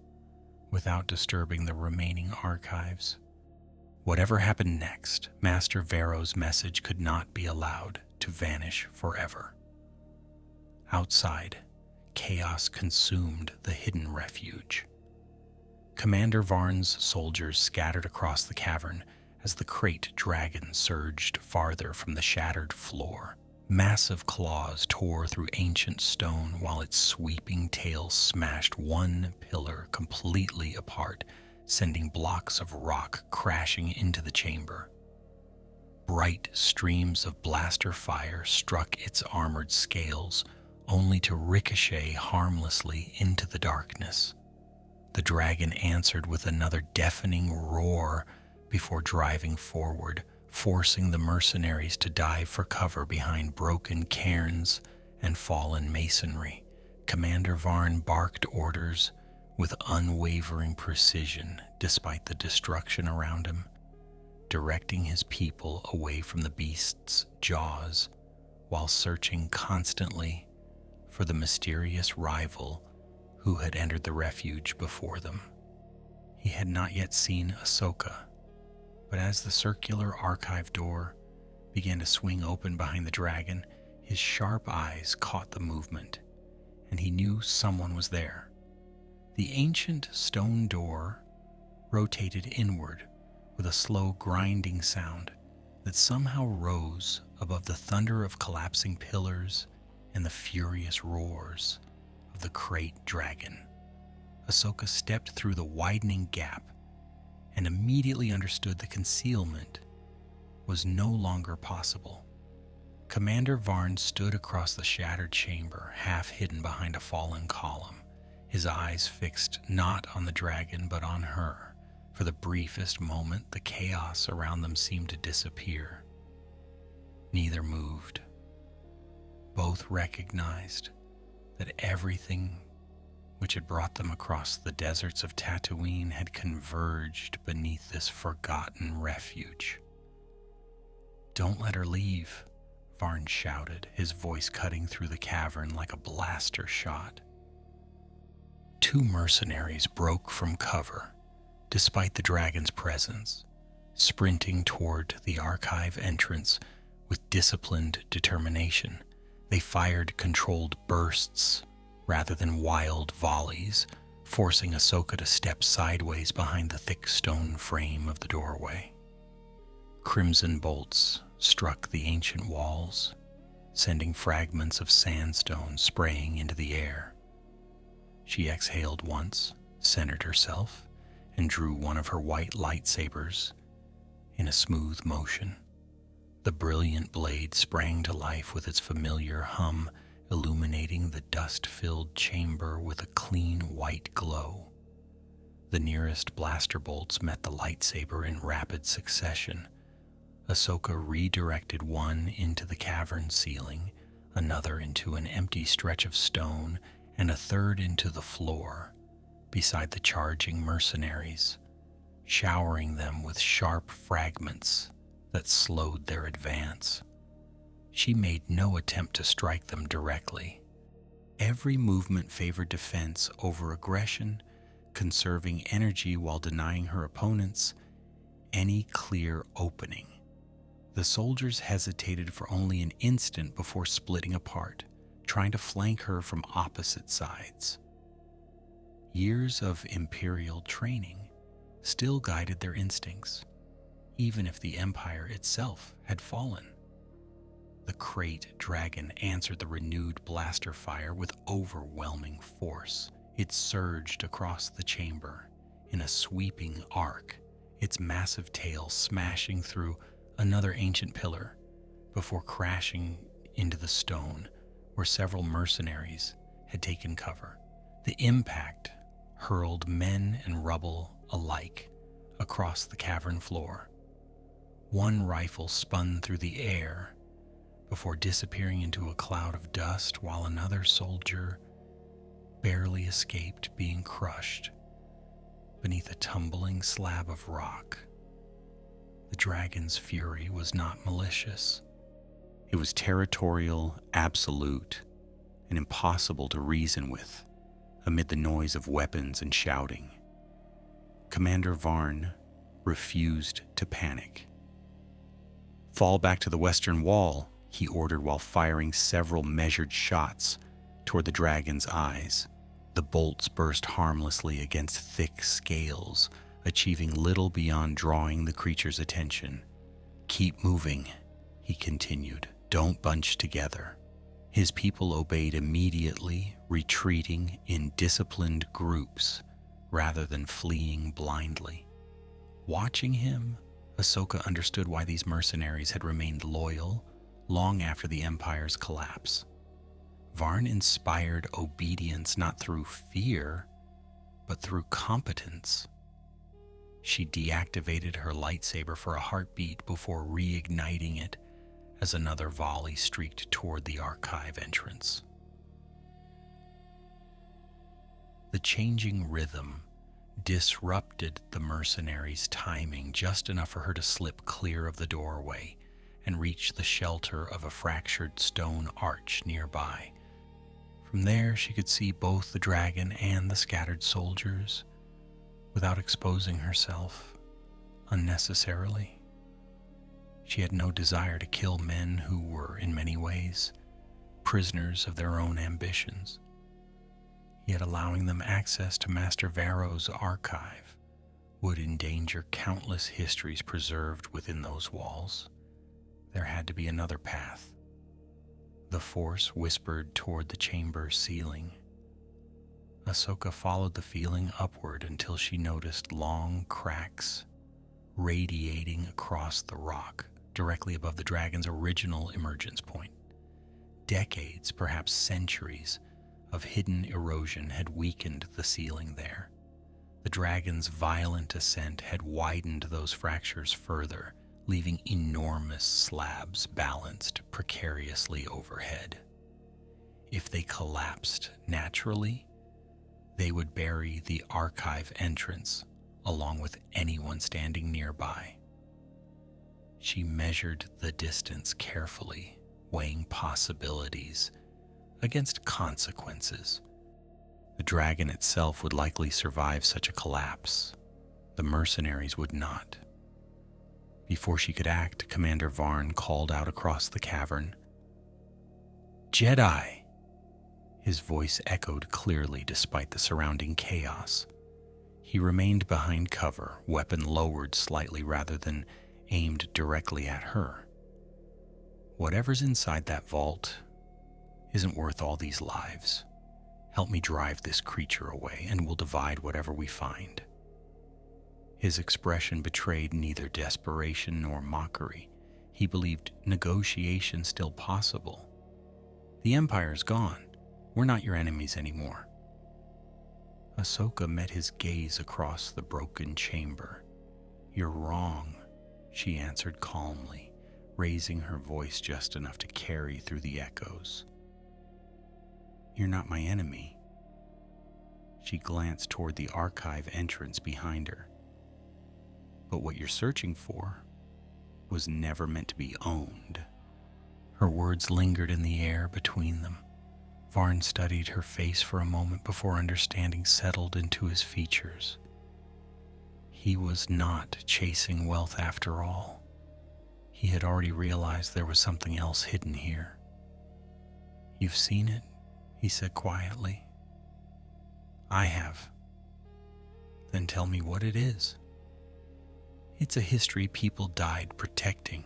without disturbing the remaining archives. Whatever happened next, Master Varo's message could not be allowed to vanish forever. Outside, chaos consumed the hidden refuge. Commander Varn's soldiers scattered across the cavern as the crate dragon surged farther from the shattered floor. Massive claws tore through ancient stone while its sweeping tail smashed one pillar completely apart, sending blocks of rock crashing into the chamber. Bright streams of blaster fire struck its armored scales, only to ricochet harmlessly into the darkness. The dragon answered with another deafening roar before driving forward, forcing the mercenaries to dive for cover behind broken cairns and fallen masonry. Commander Varn barked orders with unwavering precision despite the destruction around him, directing his people away from the beast's jaws while searching constantly for the mysterious rival who had entered the refuge before them. He had not yet seen Ahsoka, but as the circular archive door began to swing open behind the dragon, his sharp eyes caught the movement, and he knew someone was there. The ancient stone door rotated inward with a slow grinding sound that somehow rose above the thunder of collapsing pillars and the furious roars of the crate dragon. Ahsoka stepped through the widening gap and immediately understood the concealment was no longer possible. Commander Varn stood across the shattered chamber, half hidden behind a fallen column, his eyes fixed not on the dragon but on her. For the briefest moment, the chaos around them seemed to disappear. Neither moved. Both recognized that everything which had brought them across the deserts of Tatooine had converged beneath this forgotten refuge. "Don't let her leave," Varn shouted, his voice cutting through the cavern like a blaster shot. 2 mercenaries broke from cover, despite the dragon's presence, sprinting toward the archive entrance with disciplined determination. They fired controlled bursts rather than wild volleys, forcing Ahsoka to step sideways behind the thick stone frame of the doorway. Crimson bolts struck the ancient walls, sending fragments of sandstone spraying into the air. She exhaled once, centered herself, and drew one of her white lightsabers in a smooth motion. The brilliant blade sprang to life with its familiar hum, illuminating the dust-filled chamber with a clean white glow. The nearest blaster bolts met the lightsaber in rapid succession. Ahsoka redirected one into the cavern ceiling, another into an empty stretch of stone, and a third into the floor, beside the charging mercenaries, showering them with sharp fragments that slowed their advance. She made no attempt to strike them directly. Every movement favored defense over aggression, conserving energy while denying her opponents any clear opening. The soldiers hesitated for only an instant before splitting apart, trying to flank her from opposite sides. Years of Imperial training still guided their instincts, even if the Empire itself had fallen. The Krayt dragon answered the renewed blaster fire with overwhelming force. It surged across the chamber in a sweeping arc, its massive tail smashing through another ancient pillar before crashing into the stone where several mercenaries had taken cover. The impact hurled men and rubble alike across the cavern floor. One rifle spun through the air before disappearing into a cloud of dust, while another soldier barely escaped being crushed beneath a tumbling slab of rock. The dragon's fury was not malicious. It was territorial, absolute, and impossible to reason with amid the noise of weapons and shouting. Commander Varn refused to panic. "Fall back to the western wall," he ordered while firing several measured shots toward the dragon's eyes. The bolts burst harmlessly against thick scales, achieving little beyond drawing the creature's attention. "Keep moving," he continued. "Don't bunch together." His people obeyed immediately, retreating in disciplined groups rather than fleeing blindly. Watching him, Ahsoka understood why these mercenaries had remained loyal long after the Empire's collapse. Varn inspired obedience not through fear, but through competence. She deactivated her lightsaber for a heartbeat before reigniting it as another volley streaked toward the archive entrance. The changing rhythm disrupted the mercenary's timing just enough for her to slip clear of the doorway and reach the shelter of a fractured stone arch nearby. From there, she could see both the dragon and the scattered soldiers without exposing herself unnecessarily. She had no desire to kill men who were, in many ways, prisoners of their own ambitions. Yet allowing them access to Master Varro's archive would endanger countless histories preserved within those walls. There had to be another path. The Force whispered toward the chamber's ceiling. Ahsoka followed the feeling upward until she noticed long cracks radiating across the rock directly above the dragon's original emergence point. Decades, perhaps centuries, of hidden erosion had weakened the ceiling there. The dragon's violent ascent had widened those fractures further, leaving enormous slabs balanced precariously overhead. If they collapsed naturally, they would bury the archive entrance along with anyone standing nearby. She measured the distance carefully, weighing possibilities against consequences. The dragon itself would likely survive such a collapse. The mercenaries would not. Before she could act, Commander Varn called out across the cavern, "Jedi!" His voice echoed clearly despite the surrounding chaos. He remained behind cover, weapon lowered slightly rather than aimed directly at her. "Whatever's inside that vault isn't worth all these lives. Help me drive this creature away, and we'll divide whatever we find." His expression betrayed neither desperation nor mockery. He believed negotiation still possible. "The Empire's gone. We're not your enemies anymore." Ahsoka met his gaze across the broken chamber. "You're wrong," she answered calmly, raising her voice just enough to carry through the echoes. "You're not my enemy." She glanced toward the archive entrance behind her. "But what you're searching for was never meant to be owned." Her words lingered in the air between them. Varn studied her face for a moment before understanding settled into his features. He was not chasing wealth after all. He had already realized there was something else hidden here. "You've seen it," he said quietly. "I have." "Then tell me what it is." "It's a history people died protecting."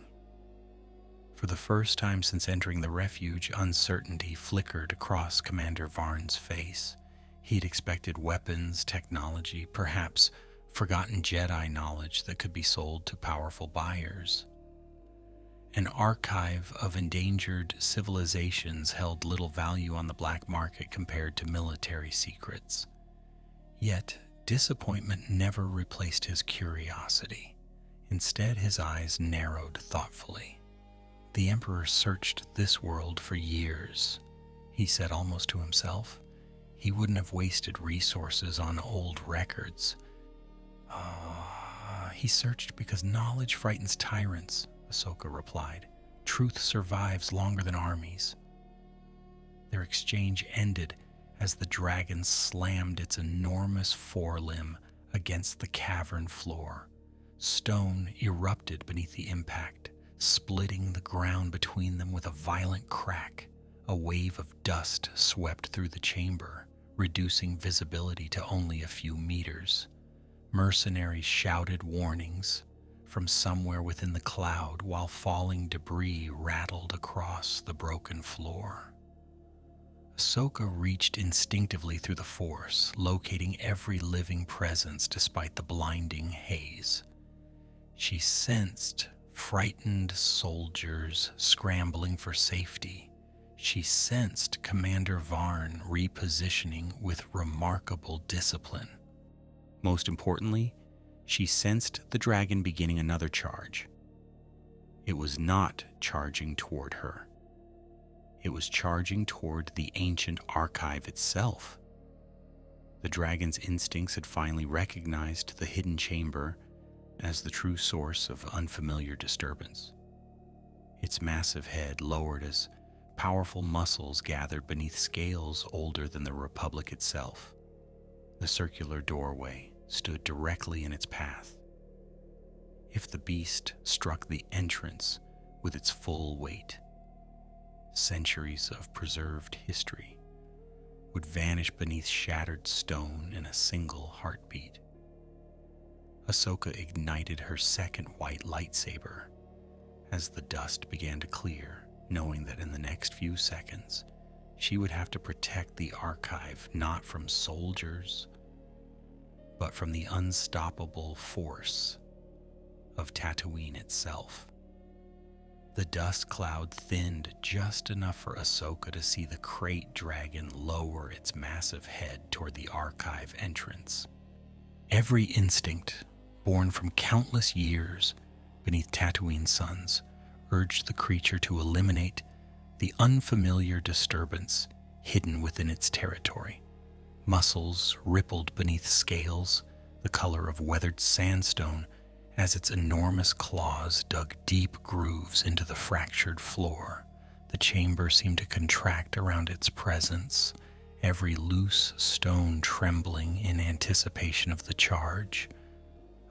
For the first time since entering the refuge, uncertainty flickered across Commander Varn's face. He'd expected weapons, technology, perhaps forgotten Jedi knowledge that could be sold to powerful buyers. An archive of endangered civilizations held little value on the black market compared to military secrets. Yet, disappointment never replaced his curiosity. Instead, his eyes narrowed thoughtfully. "The Emperor searched this world for years," he said almost to himself. "He wouldn't have wasted resources on old records." He searched because knowledge frightens tyrants," Ahsoka replied. "Truth survives longer than armies." Their exchange ended as the dragon slammed its enormous forelimb against the cavern floor. Stone erupted beneath the impact, splitting the ground between them with a violent crack. A wave of dust swept through the chamber, reducing visibility to only a few meters. Mercenaries shouted warnings from somewhere within the cloud while falling debris rattled across the broken floor. Ahsoka reached instinctively through the Force, locating every living presence despite the blinding haze. She sensed frightened soldiers scrambling for safety. She sensed Commander Varn repositioning with remarkable discipline. Most importantly, she sensed the dragon beginning another charge. It was not charging toward her. It was charging toward the ancient archive itself. The dragon's instincts had finally recognized the hidden chamber as the true source of unfamiliar disturbance. Its massive head lowered as powerful muscles gathered beneath scales older than the Republic itself. The circular doorway stood directly in its path. If the beast struck the entrance with its full weight, centuries of preserved history would vanish beneath shattered stone in a single heartbeat. Ahsoka ignited her second white lightsaber as the dust began to clear, knowing that in the next few seconds she would have to protect the archive not from soldiers, but from the unstoppable force of Tatooine itself. The dust cloud thinned just enough for Ahsoka to see the crate dragon lower its massive head toward the archive entrance. Every instinct, born from countless years beneath Tatooine suns, urged the creature to eliminate the unfamiliar disturbance hidden within its territory. Muscles rippled beneath scales, the color of weathered sandstone, as its enormous claws dug deep grooves into the fractured floor. The chamber seemed to contract around its presence, every loose stone trembling in anticipation of the charge.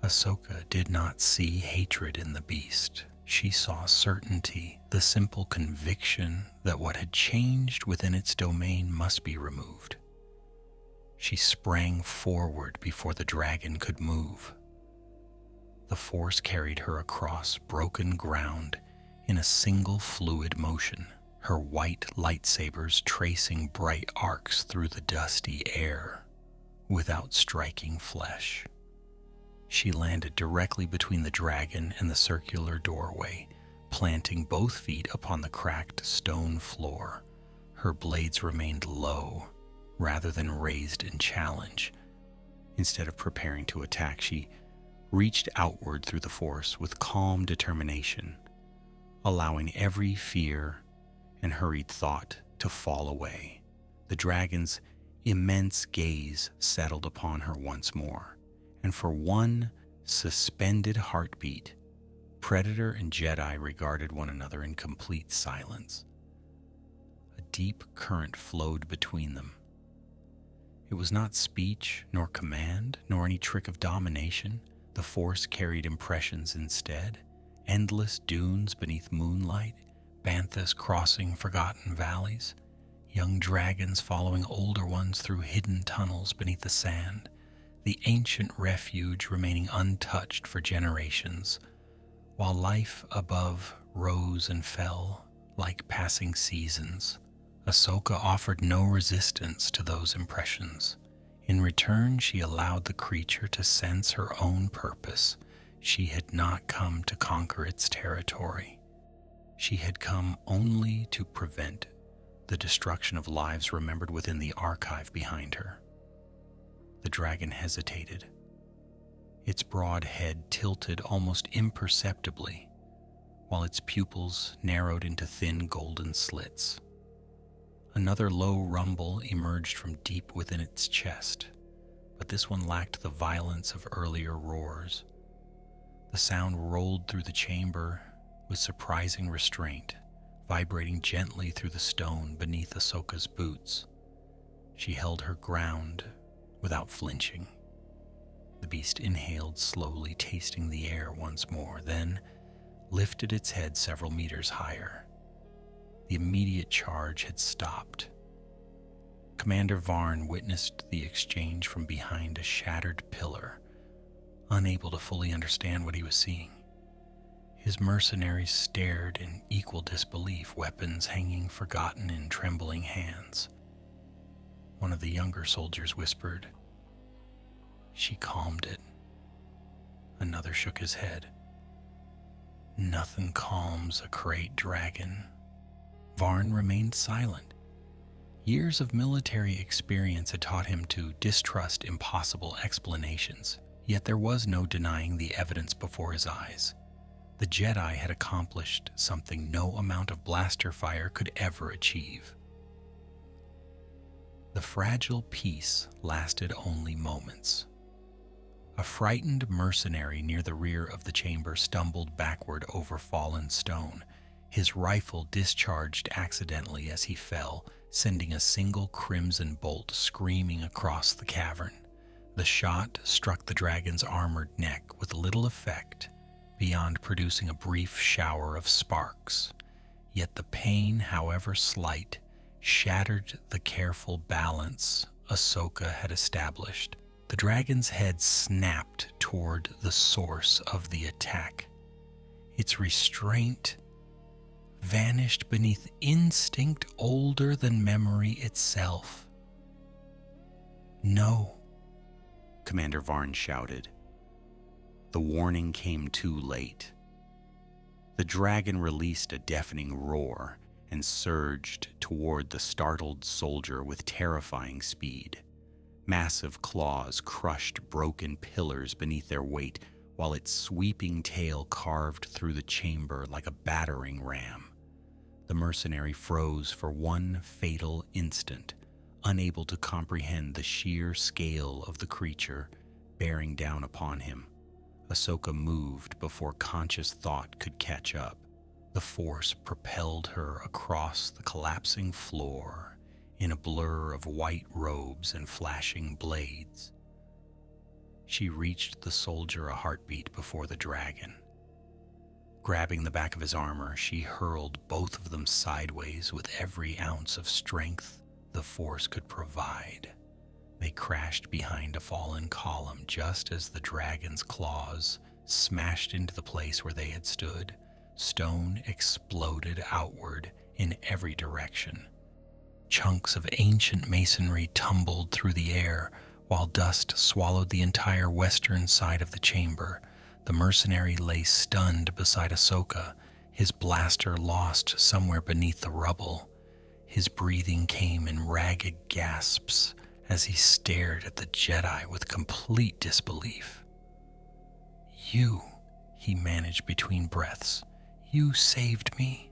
Ahsoka did not see hatred in the beast. She saw certainty, the simple conviction that what had changed within its domain must be removed. She sprang forward before the dragon could move. The force carried her across broken ground in a single fluid motion, her white lightsabers tracing bright arcs through the dusty air without striking flesh. She landed directly between the dragon and the circular doorway, planting both feet upon the cracked stone floor. Her blades remained low rather than raised in challenge. Instead of preparing to attack, she reached outward through the force with calm determination, allowing every fear and hurried thought to fall away. The dragon's immense gaze settled upon her once more, and for one suspended heartbeat, Predator and Jedi regarded one another in complete silence. A deep current flowed between them. It was not speech, nor command, nor any trick of domination. The Force carried impressions instead. Endless dunes beneath moonlight, banthas crossing forgotten valleys, young dragons following older ones through hidden tunnels beneath the sand, the ancient refuge remaining untouched for generations, while life above rose and fell like passing seasons. Ahsoka offered no resistance to those impressions. In return, she allowed the creature to sense her own purpose. She had not come to conquer its territory. She had come only to prevent the destruction of lives remembered within the archive behind her. The dragon hesitated. Its broad head tilted almost imperceptibly, while its pupils narrowed into thin golden slits. Another low rumble emerged from deep within its chest, but this one lacked the violence of earlier roars. The sound rolled through the chamber with surprising restraint, vibrating gently through the stone beneath Ahsoka's boots. She held her ground without flinching. The beast inhaled slowly, tasting the air once more, then lifted its head several meters higher. The immediate charge had stopped. Commander Varn witnessed the exchange from behind a shattered pillar, unable to fully understand what he was seeing. His mercenaries stared in equal disbelief, weapons hanging forgotten in trembling hands. One of the younger soldiers whispered, "She calmed it." Another shook his head. "Nothing calms a great dragon." Varn remained silent. Years of military experience had taught him to distrust impossible explanations, yet there was no denying the evidence before his eyes. The Jedi had accomplished something no amount of blaster fire could ever achieve. The fragile peace lasted only moments. A frightened mercenary near the rear of the chamber stumbled backward over fallen stone. His rifle discharged accidentally as he fell, sending a single crimson bolt screaming across the cavern. The shot struck the dragon's armored neck with little effect, beyond producing a brief shower of sparks. Yet the pain, however slight, shattered the careful balance Ahsoka had established. The dragon's head snapped toward the source of the attack. Its restraint vanished beneath instinct older than memory itself. "No," Commander Varn shouted. The warning came too late. The dragon released a deafening roar and surged toward the startled soldier with terrifying speed. Massive claws crushed broken pillars beneath their weight, while its sweeping tail carved through the chamber like a battering ram. The mercenary froze for one fatal instant, unable to comprehend the sheer scale of the creature bearing down upon him. Ahsoka moved before conscious thought could catch up. The Force propelled her across the collapsing floor in a blur of white robes and flashing blades. She reached the soldier a heartbeat before the dragon. Grabbing the back of his armor, she hurled both of them sideways with every ounce of strength the Force could provide. They crashed behind a fallen column just as the dragon's claws smashed into the place where they had stood. Stone exploded outward in every direction. Chunks of ancient masonry tumbled through the air, while dust swallowed the entire western side of the chamber. The mercenary lay stunned beside Ahsoka, his blaster lost somewhere beneath the rubble. His breathing came in ragged gasps as he stared at the Jedi with complete disbelief. "You," he managed between breaths, "you saved me."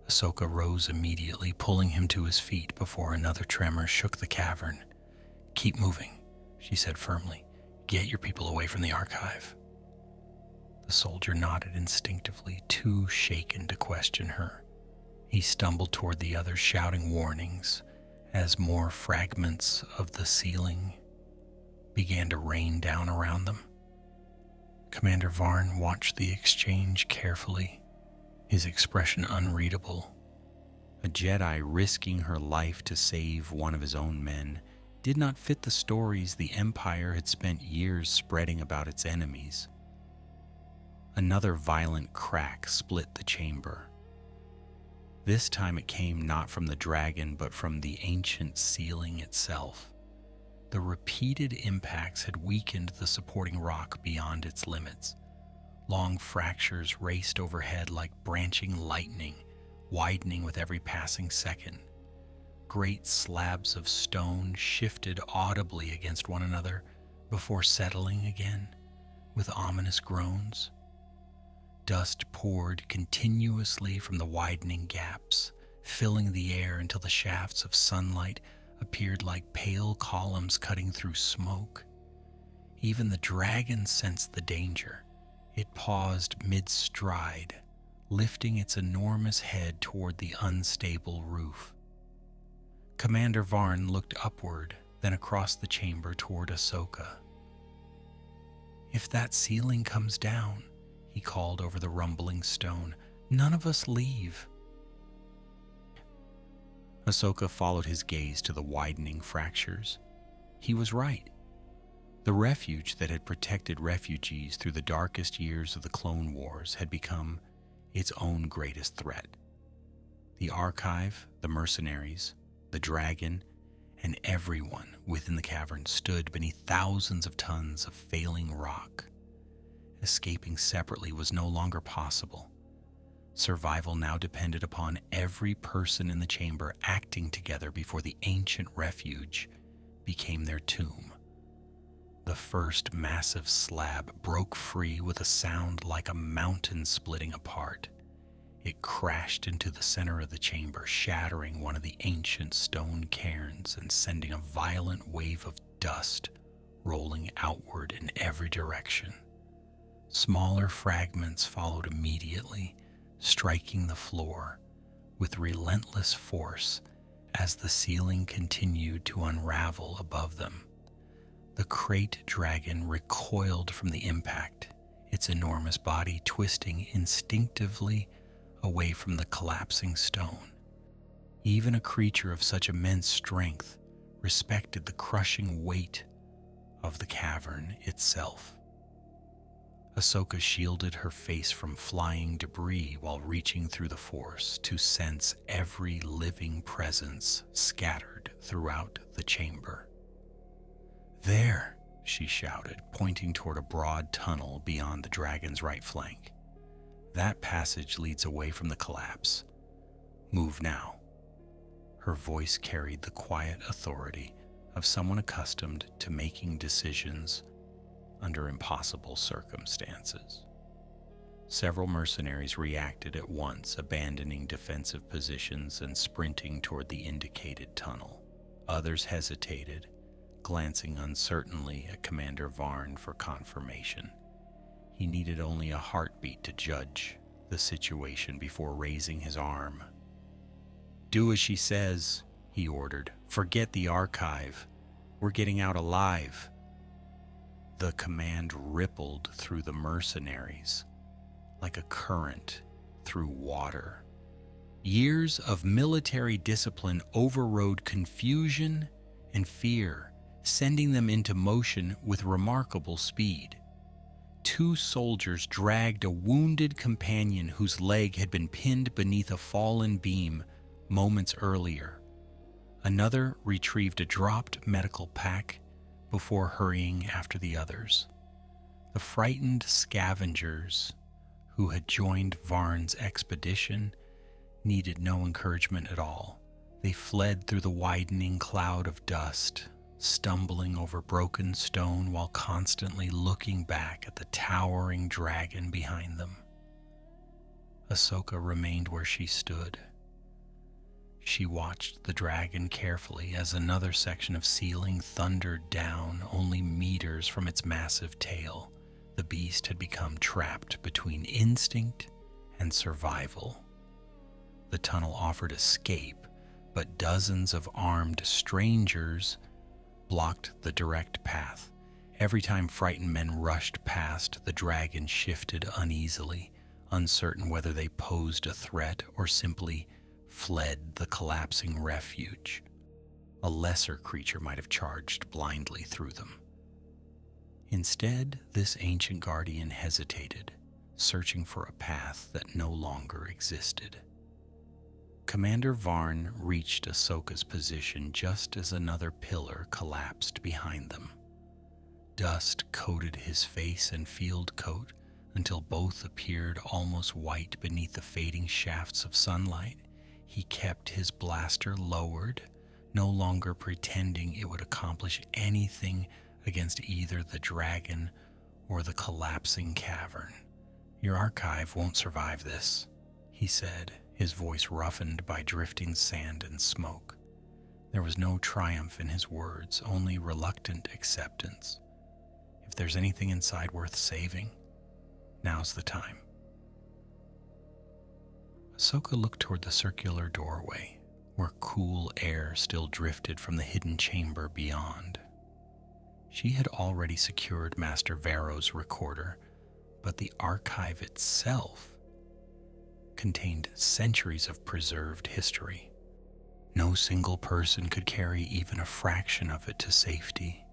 Ahsoka rose immediately, pulling him to his feet before another tremor shook the cavern. "Keep moving," she said firmly. "Get your people away from the archive." The soldier nodded instinctively, too shaken to question her. He stumbled toward the others, shouting warnings as more fragments of the ceiling began to rain down around them. Commander Varn watched the exchange carefully, his expression unreadable. A Jedi risking her life to save one of his own men did not fit the stories the Empire had spent years spreading about its enemies. Another violent crack split the chamber. This time it came not from the dragon, but from the ancient ceiling itself. The repeated impacts had weakened the supporting rock beyond its limits. Long fractures raced overhead like branching lightning, widening with every passing second. Great slabs of stone shifted audibly against one another before settling again with ominous groans. Dust poured continuously from the widening gaps, filling the air until the shafts of sunlight appeared like pale columns cutting through smoke. Even the dragon sensed the danger. It paused mid-stride, lifting its enormous head toward the unstable roof. Commander Varn looked upward, then across the chamber toward Ahsoka. "If that ceiling comes down," he called over the rumbling stone, "none of us leave." Ahsoka followed his gaze to the widening fractures. He was right. The refuge that had protected refugees through the darkest years of the Clone Wars had become its own greatest threat. The archive, the mercenaries, the dragon, and everyone within the cavern stood beneath thousands of tons of failing rock. Escaping separately was no longer possible. Survival now depended upon every person in the chamber acting together before the ancient refuge became their tomb. The first massive slab broke free with a sound like a mountain splitting apart. It crashed into the center of the chamber, shattering one of the ancient stone cairns and sending a violent wave of dust rolling outward in every direction. Smaller fragments followed immediately, striking the floor with relentless force as the ceiling continued to unravel above them. The crate dragon recoiled from the impact, its enormous body twisting instinctively away from the collapsing stone. Even a creature of such immense strength respected the crushing weight of the cavern itself. Ahsoka shielded her face from flying debris while reaching through the Force to sense every living presence scattered throughout the chamber. "There," she shouted, pointing toward a broad tunnel beyond the dragon's right flank. "That passage leads away from the collapse. Move now." Her voice carried the quiet authority of someone accustomed to making decisions under impossible circumstances. Several mercenaries reacted at once, abandoning defensive positions and sprinting toward the indicated tunnel. Others hesitated, glancing uncertainly at Commander Varn for confirmation. He needed only a heartbeat to judge the situation before raising his arm. "Do as she says," he ordered. "Forget the archive. We're getting out alive." The command rippled through the mercenaries like a current through water. Years of military discipline overrode confusion and fear, sending them into motion with remarkable speed. 2 soldiers dragged a wounded companion whose leg had been pinned beneath a fallen beam moments earlier. Another retrieved a dropped medical pack before hurrying after the others. The frightened scavengers who had joined Varn's expedition needed no encouragement at all. They fled through the widening cloud of dust, stumbling over broken stone while constantly looking back at the towering dragon behind them. Ahsoka remained where she stood. She watched the dragon carefully as another section of ceiling thundered down only meters from its massive tail. The beast had become trapped between instinct and survival. The tunnel offered escape, but dozens of armed strangers blocked the direct path. Every time frightened men rushed past, the dragon shifted uneasily, uncertain whether they posed a threat or simply fled the collapsing refuge. A lesser creature might have charged blindly through them. Instead, this ancient guardian hesitated, searching for a path that no longer existed. Commander Varn reached Ahsoka's position just as another pillar collapsed behind them. Dust coated his face and field coat until both appeared almost white beneath the fading shafts of sunlight. He kept his blaster lowered, no longer pretending it would accomplish anything against either the dragon or the collapsing cavern. "Your archive won't survive this," he said, his voice roughened by drifting sand and smoke. There was no triumph in his words, only reluctant acceptance. "If there's anything inside worth saving, now's the time." Ahsoka looked toward the circular doorway, where cool air still drifted from the hidden chamber beyond. She had already secured Master Varro's recorder, but the archive itself contained centuries of preserved history. No single person could carry even a fraction of it to safety.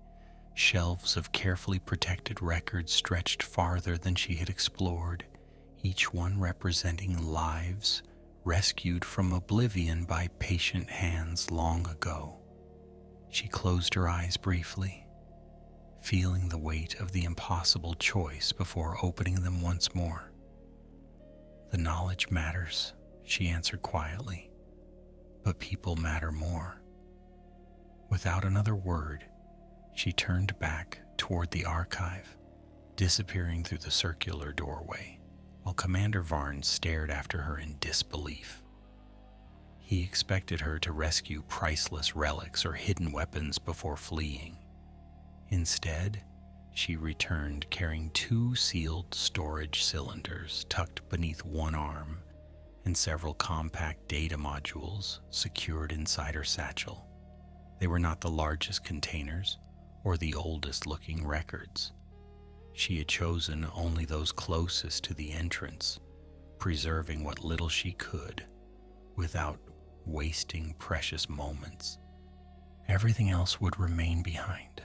Shelves of carefully protected records stretched farther than she had explored, each one representing lives rescued from oblivion by patient hands long ago. She closed her eyes briefly, feeling the weight of the impossible choice before opening them once more. "The knowledge matters," she answered quietly, "but people matter more." Without another word, she turned back toward the archive, disappearing through the circular doorway, while Commander Varn stared after her in disbelief. He expected her to rescue priceless relics or hidden weapons before fleeing. Instead, she returned carrying 2 sealed storage cylinders tucked beneath one arm and several compact data modules secured inside her satchel. They were not the largest containers or the oldest-looking records. She had chosen only those closest to the entrance, preserving what little she could without wasting precious moments. Everything else would remain behind.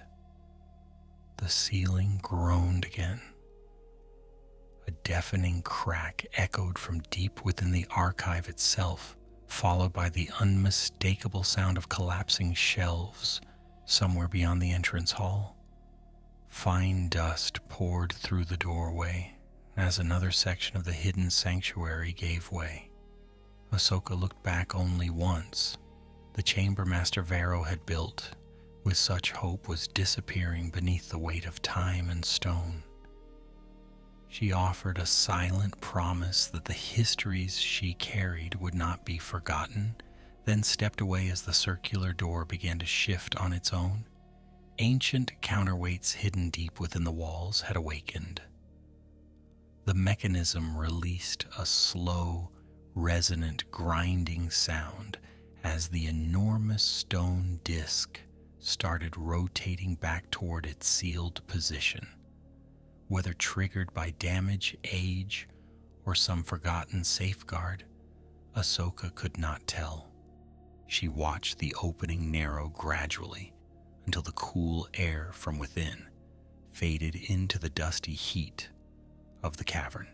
The ceiling groaned again. A deafening crack echoed from deep within the archive itself, followed by the unmistakable sound of collapsing shelves somewhere beyond the entrance hall. Fine dust poured through the doorway as another section of the hidden sanctuary gave way. Ahsoka looked back only once. The chamber Master Varro had built with such hope was disappearing beneath the weight of time and stone. She offered a silent promise that the histories she carried would not be forgotten, then stepped away as the circular door began to shift on its own. Ancient counterweights hidden deep within the walls had awakened. The mechanism released a slow, resonant, grinding sound as the enormous stone disk started rotating back toward its sealed position. Whether triggered by damage, age, or some forgotten safeguard, Ahsoka could not tell. She watched the opening narrow gradually until the cool air from within faded into the dusty heat of the cavern.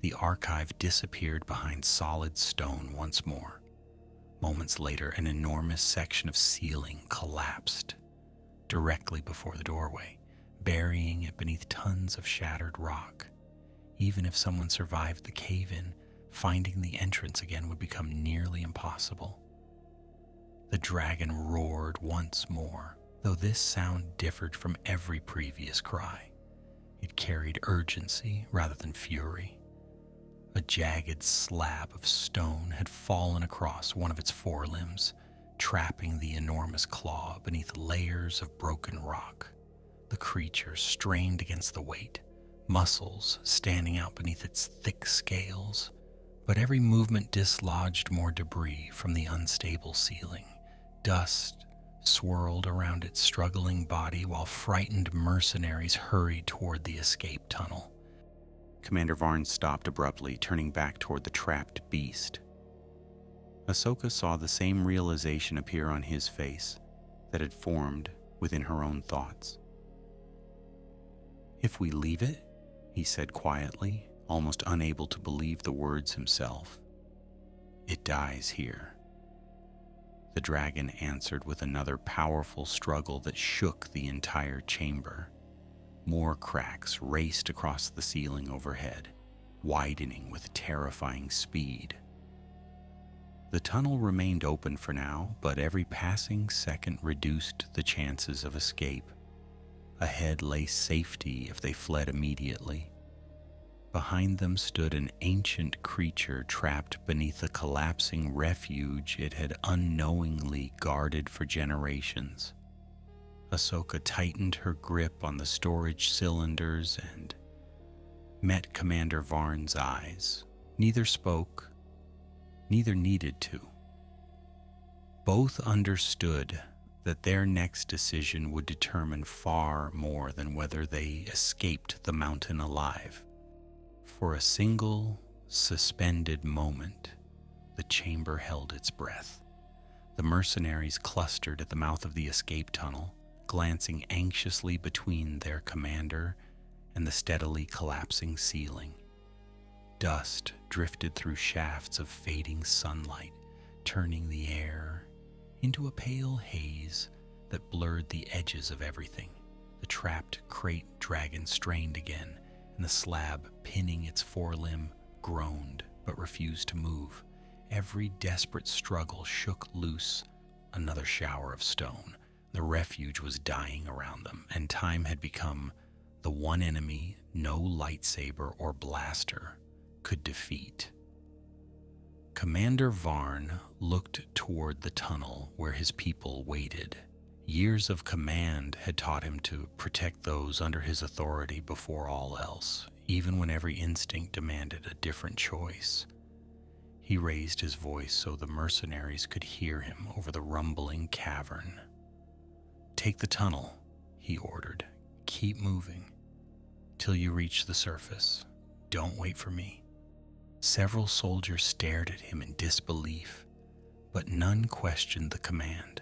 The archive disappeared behind solid stone once more. Moments later, an enormous section of ceiling collapsed directly before the doorway, burying it beneath tons of shattered rock. Even if someone survived the cave-in, finding the entrance again would become nearly impossible. The dragon roared once more, though this sound differed from every previous cry. It carried urgency rather than fury. A jagged slab of stone had fallen across one of its forelimbs, trapping the enormous claw beneath layers of broken rock. The creature strained against the weight, muscles standing out beneath its thick scales, but every movement dislodged more debris from the unstable ceiling. Dust swirled around its struggling body while frightened mercenaries hurried toward the escape tunnel. Commander Varn stopped abruptly, turning back toward the trapped beast. Ahsoka saw the same realization appear on his face that had formed within her own thoughts. "If we leave it," he said quietly, almost unable to believe the words himself, "it dies here." The dragon answered with another powerful struggle that shook the entire chamber. More cracks raced across the ceiling overhead, widening with terrifying speed. The tunnel remained open for now, but every passing second reduced the chances of escape. Ahead lay safety if they fled immediately. Behind them stood an ancient creature trapped beneath a collapsing refuge it had unknowingly guarded for generations. Ahsoka tightened her grip on the storage cylinders and met Commander Varn's eyes. Neither spoke, neither needed to. Both understood that their next decision would determine far more than whether they escaped the mountain alive. For a single, suspended moment, the chamber held its breath. The mercenaries clustered at the mouth of the escape tunnel, glancing anxiously between their commander and the steadily collapsing ceiling. Dust drifted through shafts of fading sunlight, turning the air into a pale haze that blurred the edges of everything. The trapped crate dragon strained again, and the slab pinning its forelimb groaned but refused to move. Every desperate struggle shook loose another shower of stone. The refuge was dying around them, and time had become the one enemy no lightsaber or blaster could defeat. Commander Varn looked toward the tunnel where his people waited. Years of command had taught him to protect those under his authority before all else, even when every instinct demanded a different choice. He raised his voice so the mercenaries could hear him over the rumbling cavern. "Take the tunnel," he ordered. "Keep moving till you reach the surface. Don't wait for me." Several soldiers stared at him in disbelief, but none questioned the command.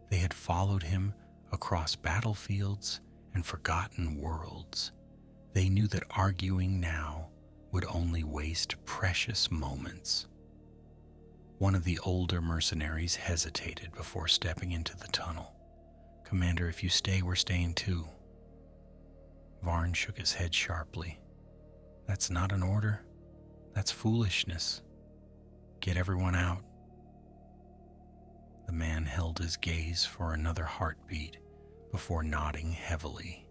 They had followed him across battlefields and forgotten worlds. They knew that arguing now would only waste precious moments. One of the older mercenaries hesitated before stepping into the tunnel. "Commander, if you stay, we're staying too." Varn shook his head sharply. "That's not an order. That's foolishness. Get everyone out." The man held his gaze for another heartbeat before nodding heavily.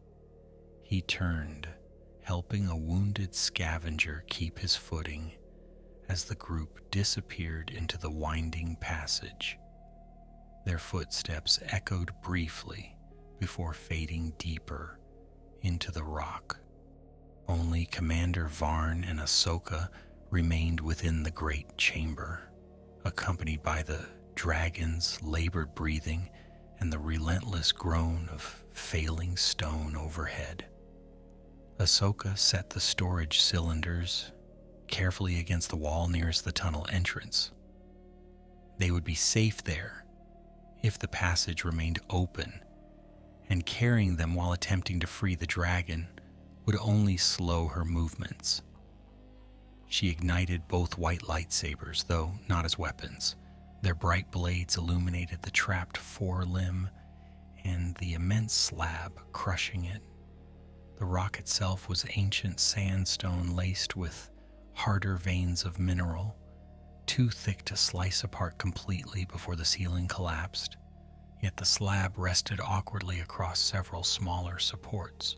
He turned, helping a wounded scavenger keep his footing as the group disappeared into the winding passage. Their footsteps echoed briefly before fading deeper into the rock. Only Commander Varn and Ahsoka remained within the great chamber. accompanied by the dragon's labored breathing and the relentless groan of failing stone overhead. Ahsoka set the storage cylinders carefully against the wall nearest the tunnel entrance. They would be safe there if the passage remained open, and carrying them while attempting to free the dragon would only slow her movements. She ignited both white lightsabers, though not as weapons. Their bright blades illuminated the trapped forelimb and the immense slab crushing it. The rock itself was ancient sandstone laced with harder veins of mineral, too thick to slice apart completely before the ceiling collapsed. Yet the slab rested awkwardly across several smaller supports.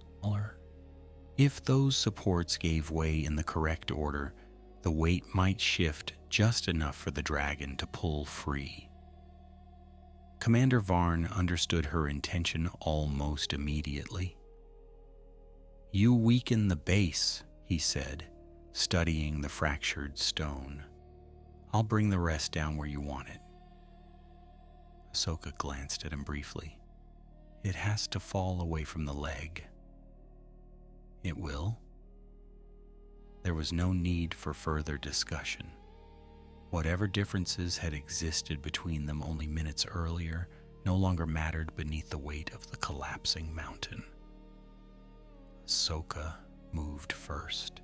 If those supports gave way in the correct order, the weight might shift just enough for the dragon to pull free. Commander Varn understood her intention almost immediately. "You weaken the base," he said, studying the fractured stone. "I'll bring the rest down where you want it." Ahsoka glanced at him briefly. "It has to fall away from the leg." "It will?" There was no need for further discussion. Whatever differences had existed between them only minutes earlier no longer mattered beneath the weight of the collapsing mountain. Ahsoka moved first.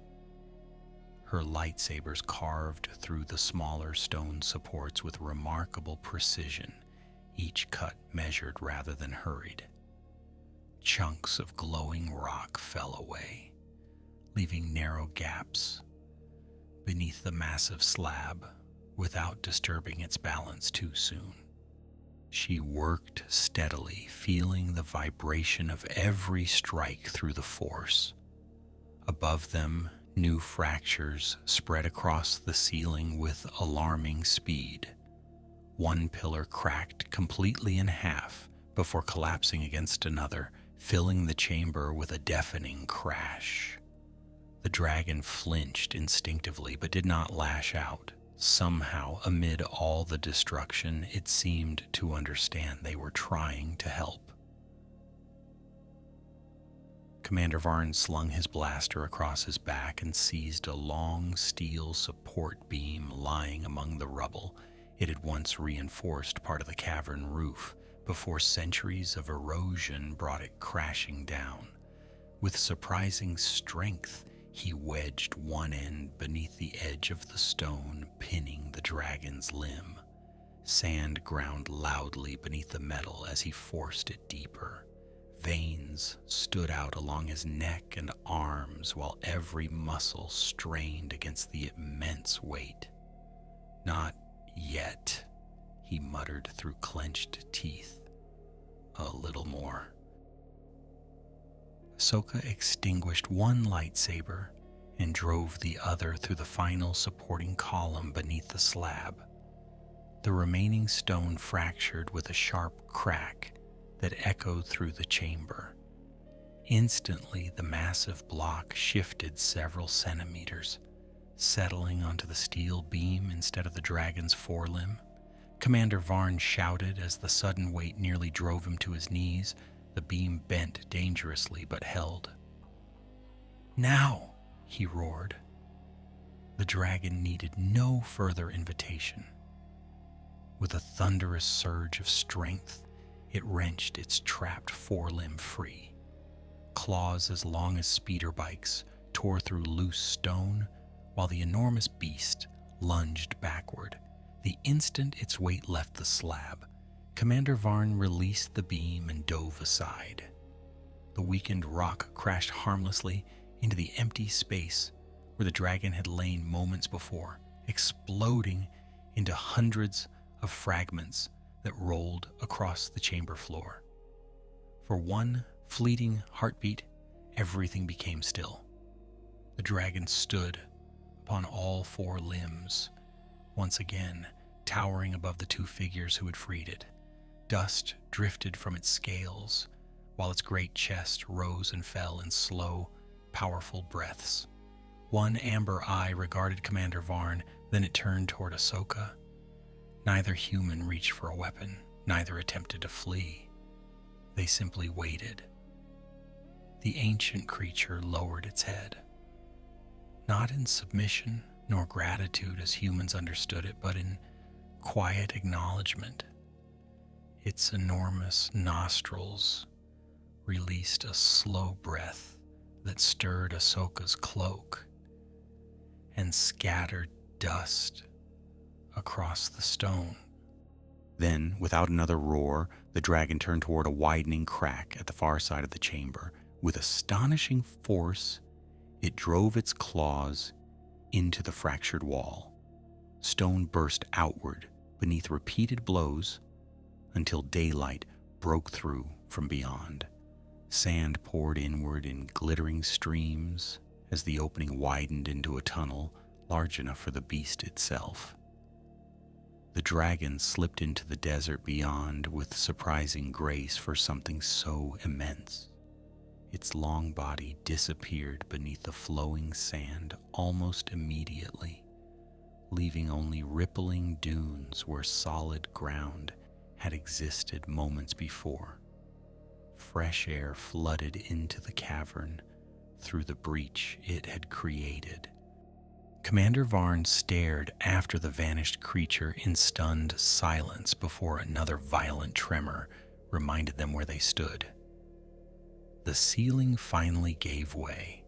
Her lightsabers carved through the smaller stone supports with remarkable precision, each cut measured rather than hurried. Chunks of glowing rock fell away, leaving narrow gaps beneath the massive slab without disturbing its balance too soon. She worked steadily, feeling the vibration of every strike through the force. Above them, new fractures spread across the ceiling with alarming speed. One pillar cracked completely in half before collapsing against another, filling the chamber with a deafening crash. The dragon flinched instinctively but did not lash out. Somehow, amid all the destruction, it seemed to understand they were trying to help. Commander Varn slung his blaster across his back and seized a long steel support beam lying among the rubble. It had once reinforced part of the cavern roof before centuries of erosion brought it crashing down. With surprising strength, he wedged one end beneath the edge of the stone, pinning the dragon's limb. Sand ground loudly beneath the metal as he forced it deeper. Veins stood out along his neck and arms while every muscle strained against the immense weight. "Not yet," he muttered through clenched teeth. "A little more." Ahsoka extinguished one lightsaber and drove the other through the final supporting column beneath the slab. The remaining stone fractured with a sharp crack that echoed through the chamber. Instantly, the massive block shifted several centimeters, settling onto the steel beam instead of the dragon's forelimb. Commander Varn shouted as the sudden weight nearly drove him to his knees. The beam bent dangerously but held. "Now!" he roared. The dragon needed no further invitation. With a thunderous surge of strength, it wrenched its trapped forelimb free. Claws as long as speeder bikes tore through loose stone, while the enormous beast lunged backward. The instant its weight left the slab, Commander Varn released the beam and dove aside. The weakened rock crashed harmlessly into the empty space where the dragon had lain moments before, exploding into hundreds of fragments that rolled across the chamber floor. For one fleeting heartbeat, everything became still. The dragon stood upon all four limbs, once again towering above the two figures who had freed it. Dust drifted from its scales, while its great chest rose and fell in slow, powerful breaths. One amber eye regarded Commander Varn, then it turned toward Ahsoka. Neither human reached for a weapon, neither attempted to flee. They simply waited. The ancient creature lowered its head, not in submission nor gratitude as humans understood it, but in quiet acknowledgement. Its enormous nostrils released a slow breath that stirred Ahsoka's cloak and scattered dust across the stone. Then, without another roar, the dragon turned toward a widening crack at the far side of the chamber. With astonishing force, it drove its claws into the fractured wall. Stone burst outward beneath repeated blows until daylight broke through from beyond. Sand poured inward in glittering streams as the opening widened into a tunnel large enough for the beast itself. The dragon slipped into the desert beyond with surprising grace for something so immense. Its long body disappeared beneath the flowing sand almost immediately, leaving only rippling dunes where solid ground had existed moments before. Fresh air flooded into the cavern through the breach it had created. Commander Varn stared after the vanished creature in stunned silence before another violent tremor reminded them where they stood. The ceiling finally gave way.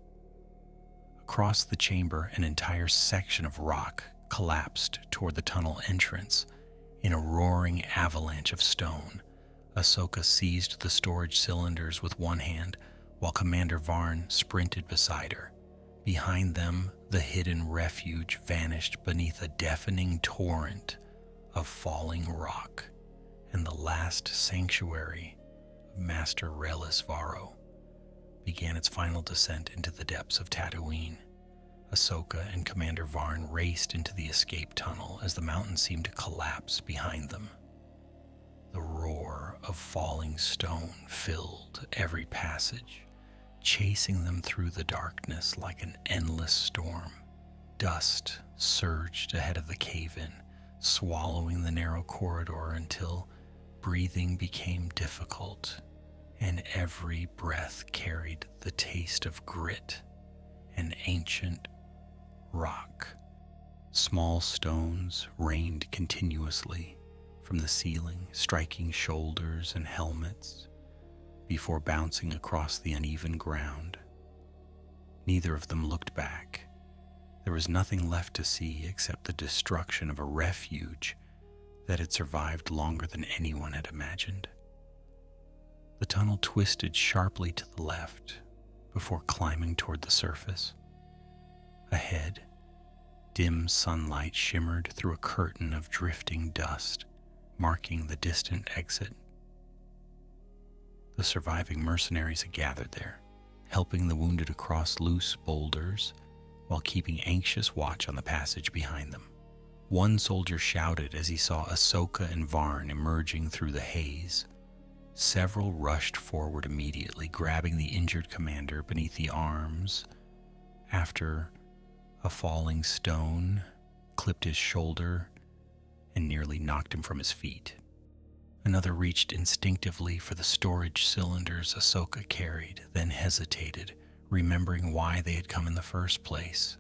Across the chamber, an entire section of rock collapsed toward the tunnel entrance in a roaring avalanche of stone. Ahsoka seized the storage cylinders with one hand, while Commander Varn sprinted beside her. Behind them, the hidden refuge vanished beneath a deafening torrent of falling rock, and the last sanctuary of Master Relis Varro began its final descent into the depths of Tatooine. Ahsoka and Commander Varn raced into the escape tunnel as the mountain seemed to collapse behind them. The roar of falling stone filled every passage, chasing them through the darkness like an endless storm. Dust surged ahead of the cave-in, swallowing the narrow corridor until breathing became difficult, and every breath carried the taste of grit and ancient rock. Small stones rained continuously from the ceiling, striking shoulders and helmets before bouncing across the uneven ground. Neither of them looked back. There was nothing left to see except the destruction of a refuge that had survived longer than anyone had imagined. The tunnel twisted sharply to the left before climbing toward the surface. Ahead, dim sunlight shimmered through a curtain of drifting dust, marking the distant exit. The surviving mercenaries had gathered there, helping the wounded across loose boulders while keeping anxious watch on the passage behind them. One soldier shouted as he saw Ahsoka and Varn emerging through the haze. Several rushed forward immediately, grabbing the injured commander beneath the arms after a falling stone clipped his shoulder and nearly knocked him from his feet. Another reached instinctively for the storage cylinders Ahsoka carried, then hesitated, remembering why they had come in the first place.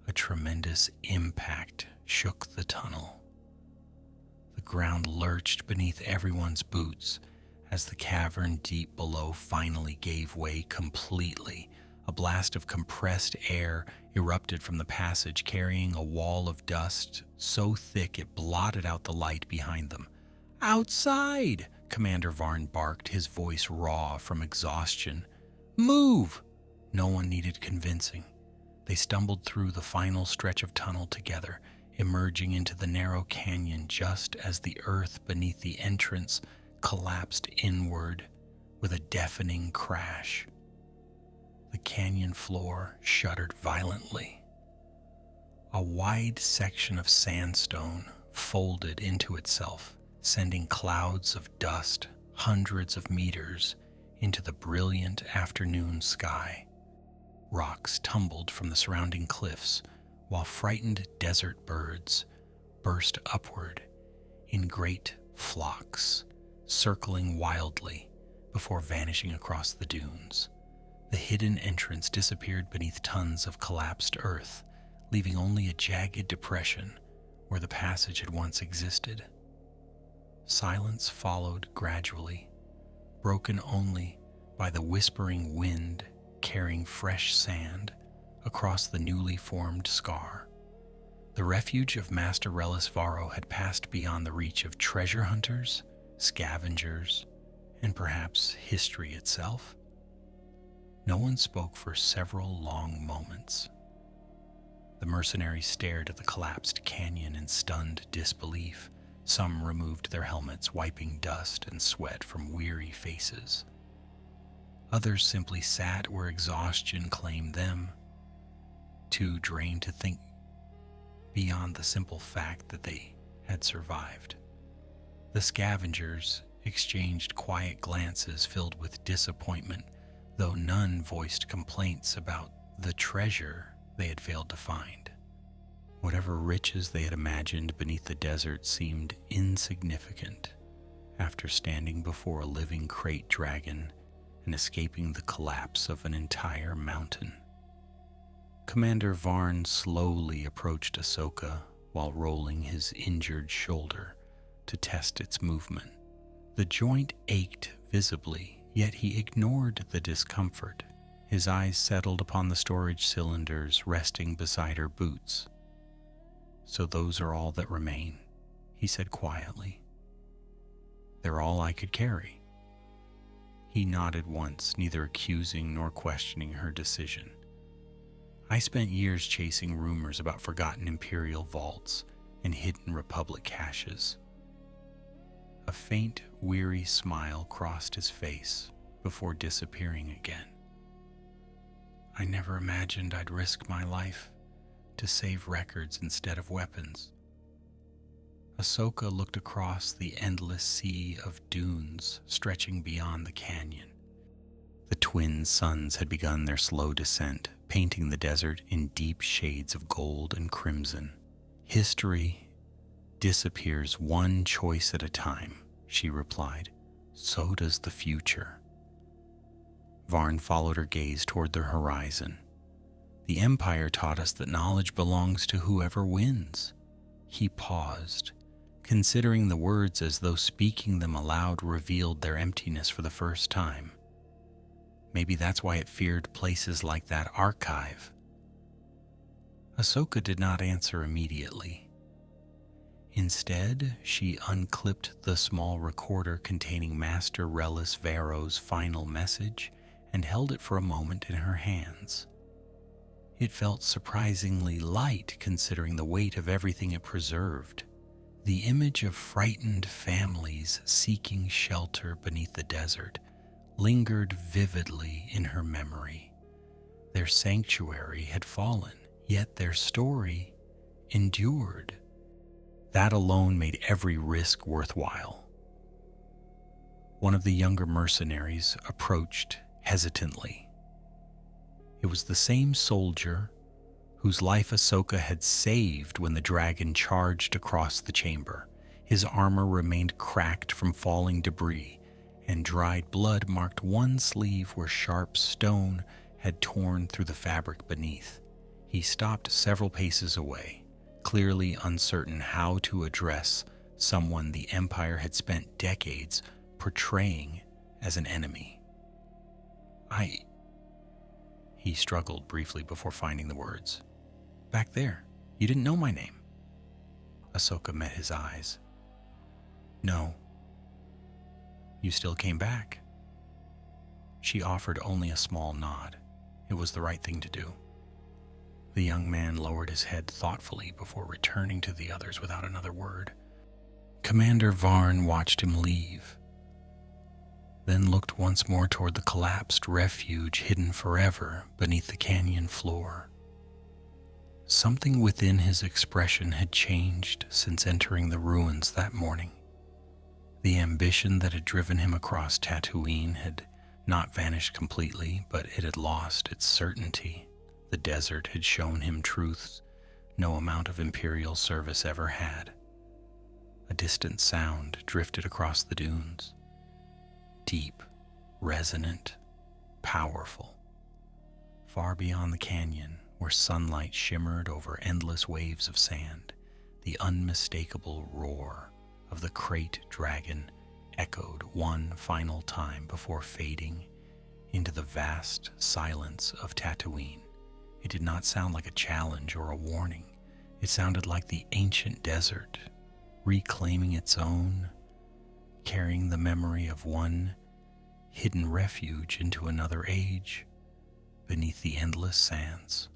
A tremendous impact shook the tunnel. The ground lurched beneath everyone's boots as the cavern deep below finally gave way completely. A blast of compressed air erupted from the passage, carrying a wall of dust so thick it blotted out the light behind them. "Outside!" Commander Varn barked, his voice raw from exhaustion. "Move!" No one needed convincing. They stumbled through the final stretch of tunnel together, emerging into the narrow canyon just as the earth beneath the entrance collapsed inward with a deafening crash. The canyon floor shuddered violently. A wide section of sandstone folded into itself, sending clouds of dust hundreds of meters into the brilliant afternoon sky. Rocks tumbled from the surrounding cliffs, while frightened desert birds burst upward in great flocks, circling wildly before vanishing across the dunes. The hidden entrance disappeared beneath tons of collapsed earth, leaving only a jagged depression where the passage had once existed. Silence followed gradually, broken only by the whispering wind carrying fresh sand across the newly formed scar. The refuge of Master Relis Varro had passed beyond the reach of treasure hunters, scavengers, and perhaps history itself. No one spoke for several long moments. The mercenaries stared at the collapsed canyon in stunned disbelief. Some removed their helmets, wiping dust and sweat from weary faces. Others simply sat where exhaustion claimed them, too drained to think beyond the simple fact that they had survived. The scavengers exchanged quiet glances filled with disappointment, though none voiced complaints about the treasure they had failed to find. Whatever riches they had imagined beneath the desert seemed insignificant after standing before a living crate dragon and escaping the collapse of an entire mountain. Commander Varn slowly approached Ahsoka while rolling his injured shoulder to test its movement. The joint ached visibly, yet he ignored the discomfort. His eyes settled upon the storage cylinders resting beside her boots. "So those are all that remain," he said quietly. "They're all I could carry." He nodded once, neither accusing nor questioning her decision. "I spent years chasing rumors about forgotten Imperial vaults and hidden Republic caches." A faint, weary smile crossed his face before disappearing again. "I never imagined I'd risk my life to save records instead of weapons." Ahsoka looked across the endless sea of dunes stretching beyond the canyon. The twin suns had begun their slow descent, painting the desert in deep shades of gold and crimson. "History disappears one choice at a time," she replied. "So does the future." Varn followed her gaze toward the horizon. "The Empire taught us that knowledge belongs to whoever wins." He paused, considering the words as though speaking them aloud revealed their emptiness for the first time. Maybe that's why it feared places like that archive. Ahsoka did not answer immediately. Instead, she unclipped the small recorder containing Master Relis Varro's final message and held it for a moment in her hands. It felt surprisingly light considering the weight of everything it preserved. The image of frightened families seeking shelter beneath the desert lingered vividly in her memory. Their sanctuary had fallen, yet their story endured. That alone made every risk worthwhile. One of the younger mercenaries approached hesitantly. It was the same soldier whose life Ahsoka had saved when the dragon charged across the chamber. His armor remained cracked from falling debris, and dried blood marked one sleeve where sharp stone had torn through the fabric beneath. He stopped several paces away, clearly uncertain how to address someone the Empire had spent decades portraying as an enemy. He struggled briefly before finding the words. "Back there. You didn't know my name." Ahsoka met his eyes. "No. You still came back." She offered only a small nod. It was the right thing to do. The young man lowered his head thoughtfully before returning to the others without another word. Commander Varn watched him leave, then looked once more toward the collapsed refuge hidden forever beneath the canyon floor. Something within his expression had changed since entering the ruins that morning. The ambition that had driven him across Tatooine had not vanished completely, but it had lost its certainty. The desert had shown him truths no amount of Imperial service ever had. A distant sound drifted across the dunes. Deep, resonant, powerful. Far beyond the canyon, where sunlight shimmered over endless waves of sand, the unmistakable roar of the crate dragon echoed one final time before fading into the vast silence of Tatooine. It did not sound like a challenge or a warning. It sounded like the ancient desert, reclaiming its own, carrying the memory of one hidden refuge into another age beneath the endless sands.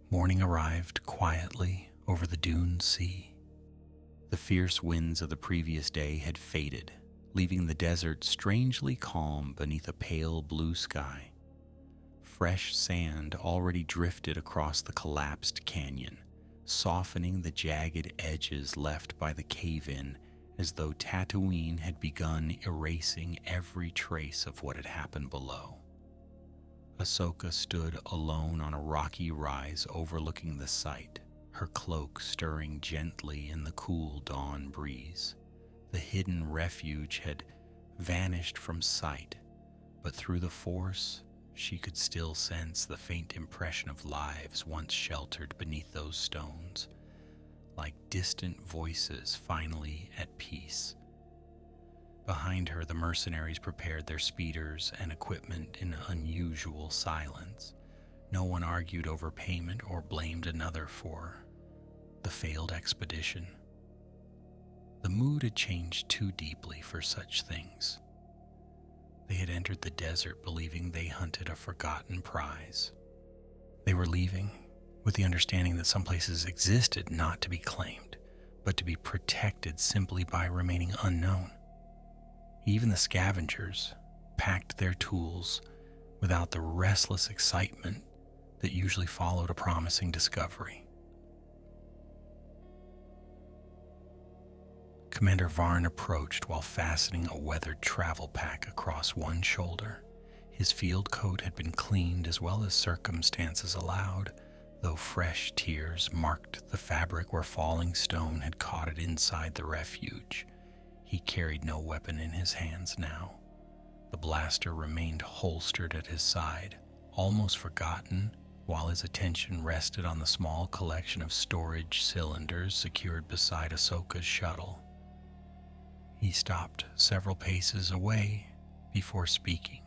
Morning arrived quietly over the dune sea. The fierce winds of the previous day had faded, leaving the desert strangely calm beneath a pale blue sky. Fresh sand already drifted across the collapsed canyon, softening the jagged edges left by the cave-in, as though Tatooine had begun erasing every trace of what had happened below. Ahsoka stood alone on a rocky rise overlooking the site, her cloak stirring gently in the cool dawn breeze. The hidden refuge had vanished from sight, but through the Force, she could still sense the faint impression of lives once sheltered beneath those stones, like distant voices finally at peace. Behind her, the mercenaries prepared their speeders and equipment in unusual silence. No one argued over payment or blamed another for the failed expedition. The mood had changed too deeply for such things. They had entered the desert believing they hunted a forgotten prize. They were leaving with the understanding that some places existed not to be claimed, but to be protected simply by remaining unknown. Even the scavengers packed their tools without the restless excitement that usually followed a promising discovery. Commander Varn approached while fastening a weathered travel pack across one shoulder. His field coat had been cleaned as well as circumstances allowed, though fresh tears marked the fabric where falling stone had caught it inside the refuge. He carried no weapon in his hands now. The blaster remained holstered at his side, almost forgotten, while his attention rested on the small collection of storage cylinders secured beside Ahsoka's shuttle. He stopped several paces away before speaking.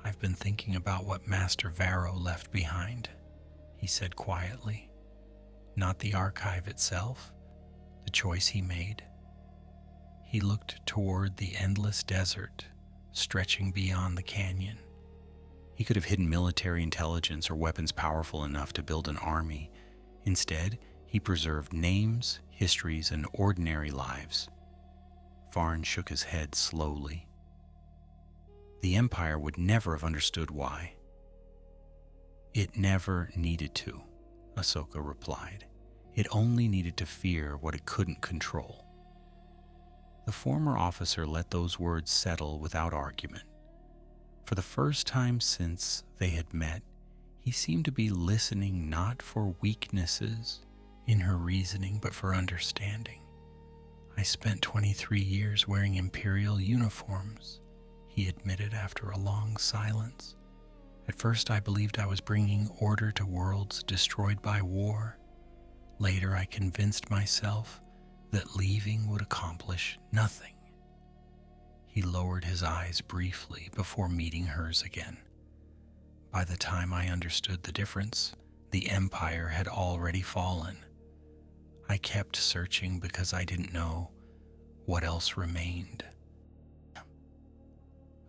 "I've been thinking about what Master Varro left behind," he said quietly. "Not the archive itself, the choice he made." He looked toward the endless desert stretching beyond the canyon. He could have hidden military intelligence or weapons powerful enough to build an army. Instead, he preserved names, histories, and ordinary lives. Varn shook his head slowly. The Empire would never have understood why. "It never needed to," Ahsoka replied. "It only needed to fear what it couldn't control." The former officer let those words settle without argument. For the first time since they had met, he seemed to be listening not for weaknesses in her reasoning, but for understanding. "I spent 23 years wearing Imperial uniforms," he admitted after a long silence. "At first I believed I was bringing order to worlds destroyed by war. Later I convinced myself that leaving would accomplish nothing." He lowered his eyes briefly before meeting hers again. "By the time I understood the difference, the Empire had already fallen. I kept searching because I didn't know what else remained."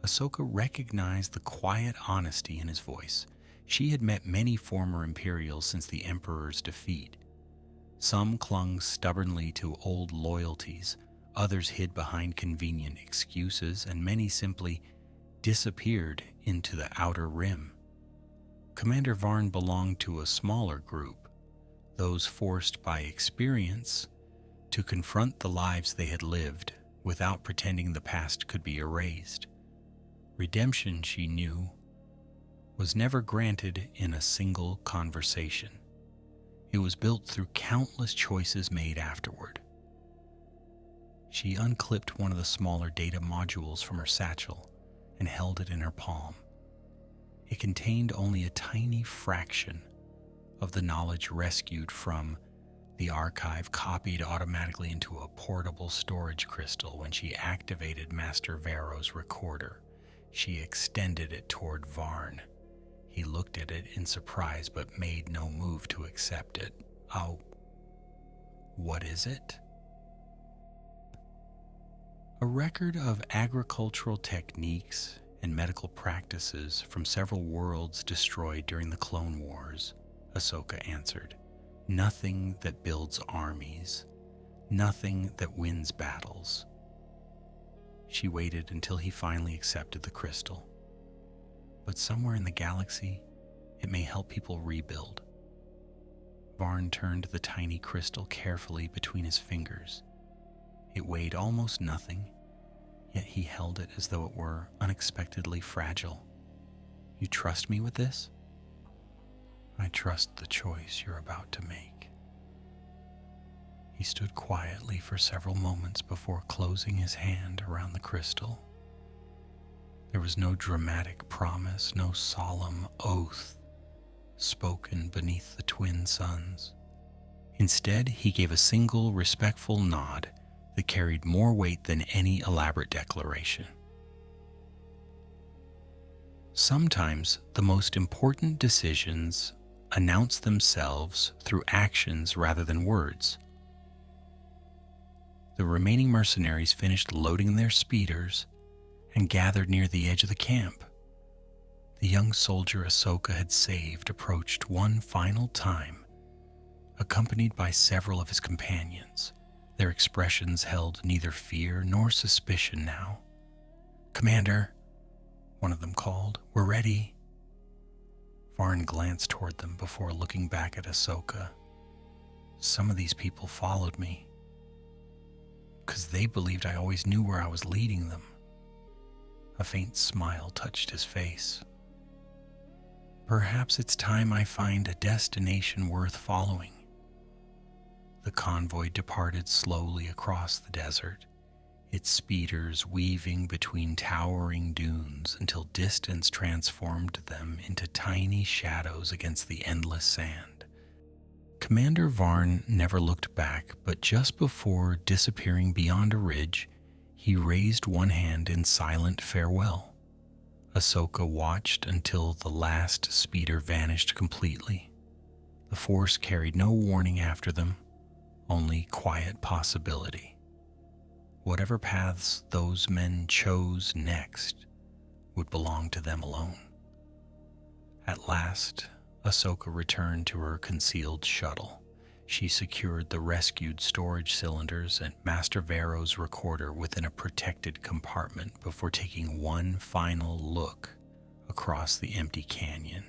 Ahsoka recognized the quiet honesty in his voice. She had met many former Imperials since the Emperor's defeat. Some clung stubbornly to old loyalties, others hid behind convenient excuses, and many simply disappeared into the outer rim. Commander Varn belonged to a smaller group, those forced by experience to confront the lives they had lived without pretending the past could be erased. Redemption, she knew, was never granted in a single conversation. It was built through countless choices made afterward. She unclipped one of the smaller data modules from her satchel and held it in her palm. It contained only a tiny fraction of the knowledge rescued from the archive, copied automatically into a portable storage crystal when she activated Master Vero's recorder. She extended it toward Varn. He looked at it in surprise but made no move to accept it. "Oh, what is it?" "A record of agricultural techniques and medical practices from several worlds destroyed during the Clone Wars," Ahsoka answered. "Nothing that builds armies, nothing that wins battles." She waited until he finally accepted the crystal. "But somewhere in the galaxy, it may help people rebuild." Varn turned the tiny crystal carefully between his fingers. It weighed almost nothing, yet he held it as though it were unexpectedly fragile. "You trust me with this?" "I trust the choice you're about to make." He stood quietly for several moments before closing his hand around the crystal. There was no dramatic promise, no solemn oath spoken beneath the twin suns. Instead, he gave a single respectful nod that carried more weight than any elaborate declaration. Sometimes the most important decisions announce themselves through actions rather than words. The remaining mercenaries finished loading their speeders and gathered near the edge of the camp. The young soldier Ahsoka had saved approached one final time, accompanied by several of his companions. Their expressions held neither fear nor suspicion now. "Commander," one of them called, "we're ready." Varn glanced toward them before looking back at Ahsoka. "Some of these people followed me because they believed I always knew where I was leading them." A faint smile touched his face. "Perhaps it's time I find a destination worth following." The convoy departed slowly across the desert, its speeders weaving between towering dunes until distance transformed them into tiny shadows against the endless sand. Commander Varn never looked back, but just before disappearing beyond a ridge, he raised one hand in silent farewell. Ahsoka watched until the last speeder vanished completely. The Force carried no warning after them, only quiet possibility. Whatever paths those men chose next would belong to them alone. At last, Ahsoka returned to her concealed shuttle. She secured the rescued storage cylinders and Master Vero's recorder within a protected compartment before taking one final look across the empty canyon.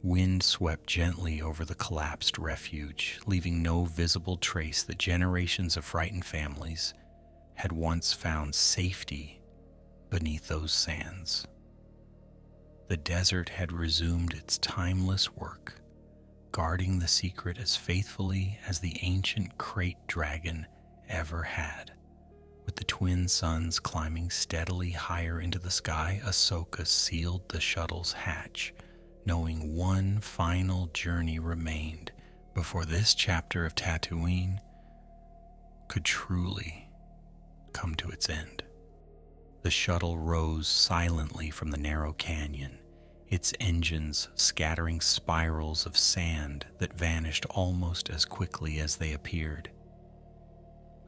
Wind swept gently over the collapsed refuge, leaving no visible trace that generations of frightened families had once found safety beneath those sands. The desert had resumed its timeless work, guarding the secret as faithfully as the ancient crate dragon ever had. With the twin suns climbing steadily higher into the sky, Ahsoka sealed the shuttle's hatch, knowing one final journey remained before this chapter of Tatooine could truly come to its end. The shuttle rose silently from the narrow canyon, its engines scattering spirals of sand that vanished almost as quickly as they appeared.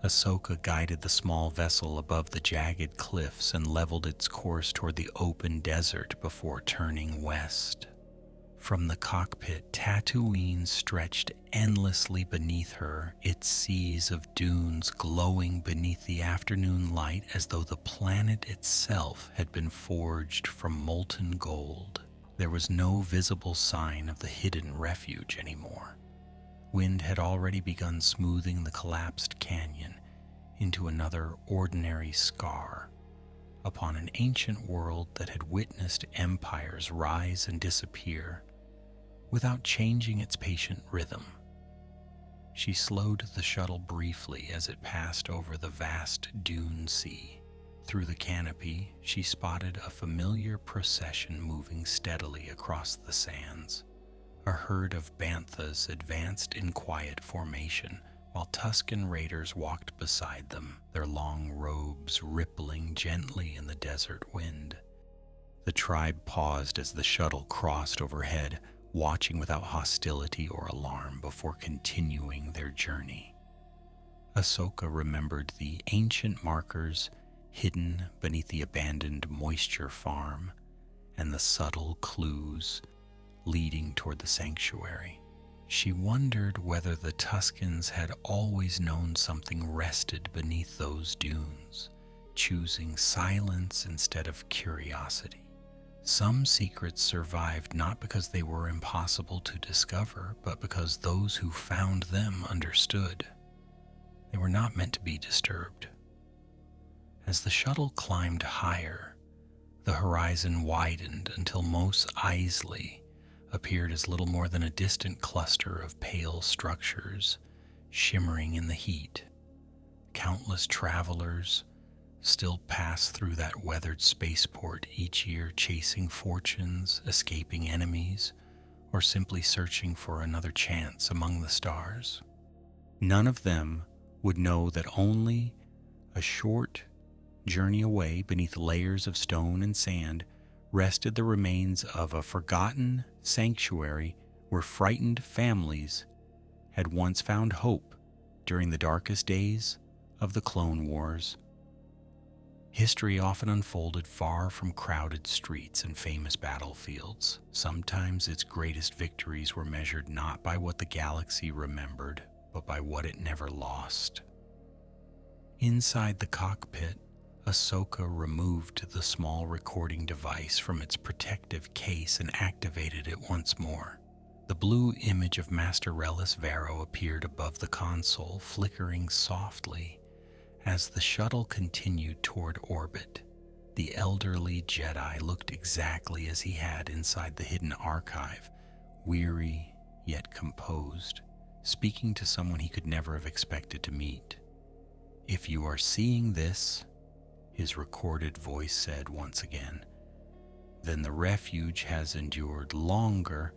Ahsoka guided the small vessel above the jagged cliffs and leveled its course toward the open desert before turning west. From the cockpit, Tatooine stretched endlessly beneath her, its seas of dunes glowing beneath the afternoon light as though the planet itself had been forged from molten gold. There was no visible sign of the hidden refuge anymore. Wind had already begun smoothing the collapsed canyon into another ordinary scar upon an ancient world that had witnessed empires rise and disappear without changing its patient rhythm. She slowed the shuttle briefly as it passed over the vast dune sea. Through the canopy, she spotted a familiar procession moving steadily across the sands. A herd of banthas advanced in quiet formation, while Tusken raiders walked beside them, their long robes rippling gently in the desert wind. The tribe paused as the shuttle crossed overhead, watching without hostility or alarm before continuing their journey. Ahsoka remembered the ancient markers hidden beneath the abandoned moisture farm and the subtle clues leading toward the sanctuary. She wondered whether the Tuskens had always known something rested beneath those dunes, choosing silence instead of curiosity. Some secrets survived not because they were impossible to discover, but because those who found them understood. They were not meant to be disturbed. As the shuttle climbed higher, the horizon widened until Mos Eisley appeared as little more than a distant cluster of pale structures shimmering in the heat. Countless travelers still pass through that weathered spaceport each year, chasing fortunes, escaping enemies, or simply searching for another chance among the stars. None of them would know that only a short journey away, beneath layers of stone and sand, rested the remains of a forgotten sanctuary where frightened families had once found hope during the darkest days of the Clone Wars. History often unfolded far from crowded streets and famous battlefields. Sometimes its greatest victories were measured not by what the galaxy remembered, but by what it never lost. Inside the cockpit, Ahsoka removed the small recording device from its protective case and activated it once more. The blue image of Master Relis Vero appeared above the console, flickering softly. As the shuttle continued toward orbit, the elderly Jedi looked exactly as he had inside the hidden archive, weary yet composed, speaking to someone he could never have expected to meet. "If you are seeing this," his recorded voice said once again, "then the refuge has endured longer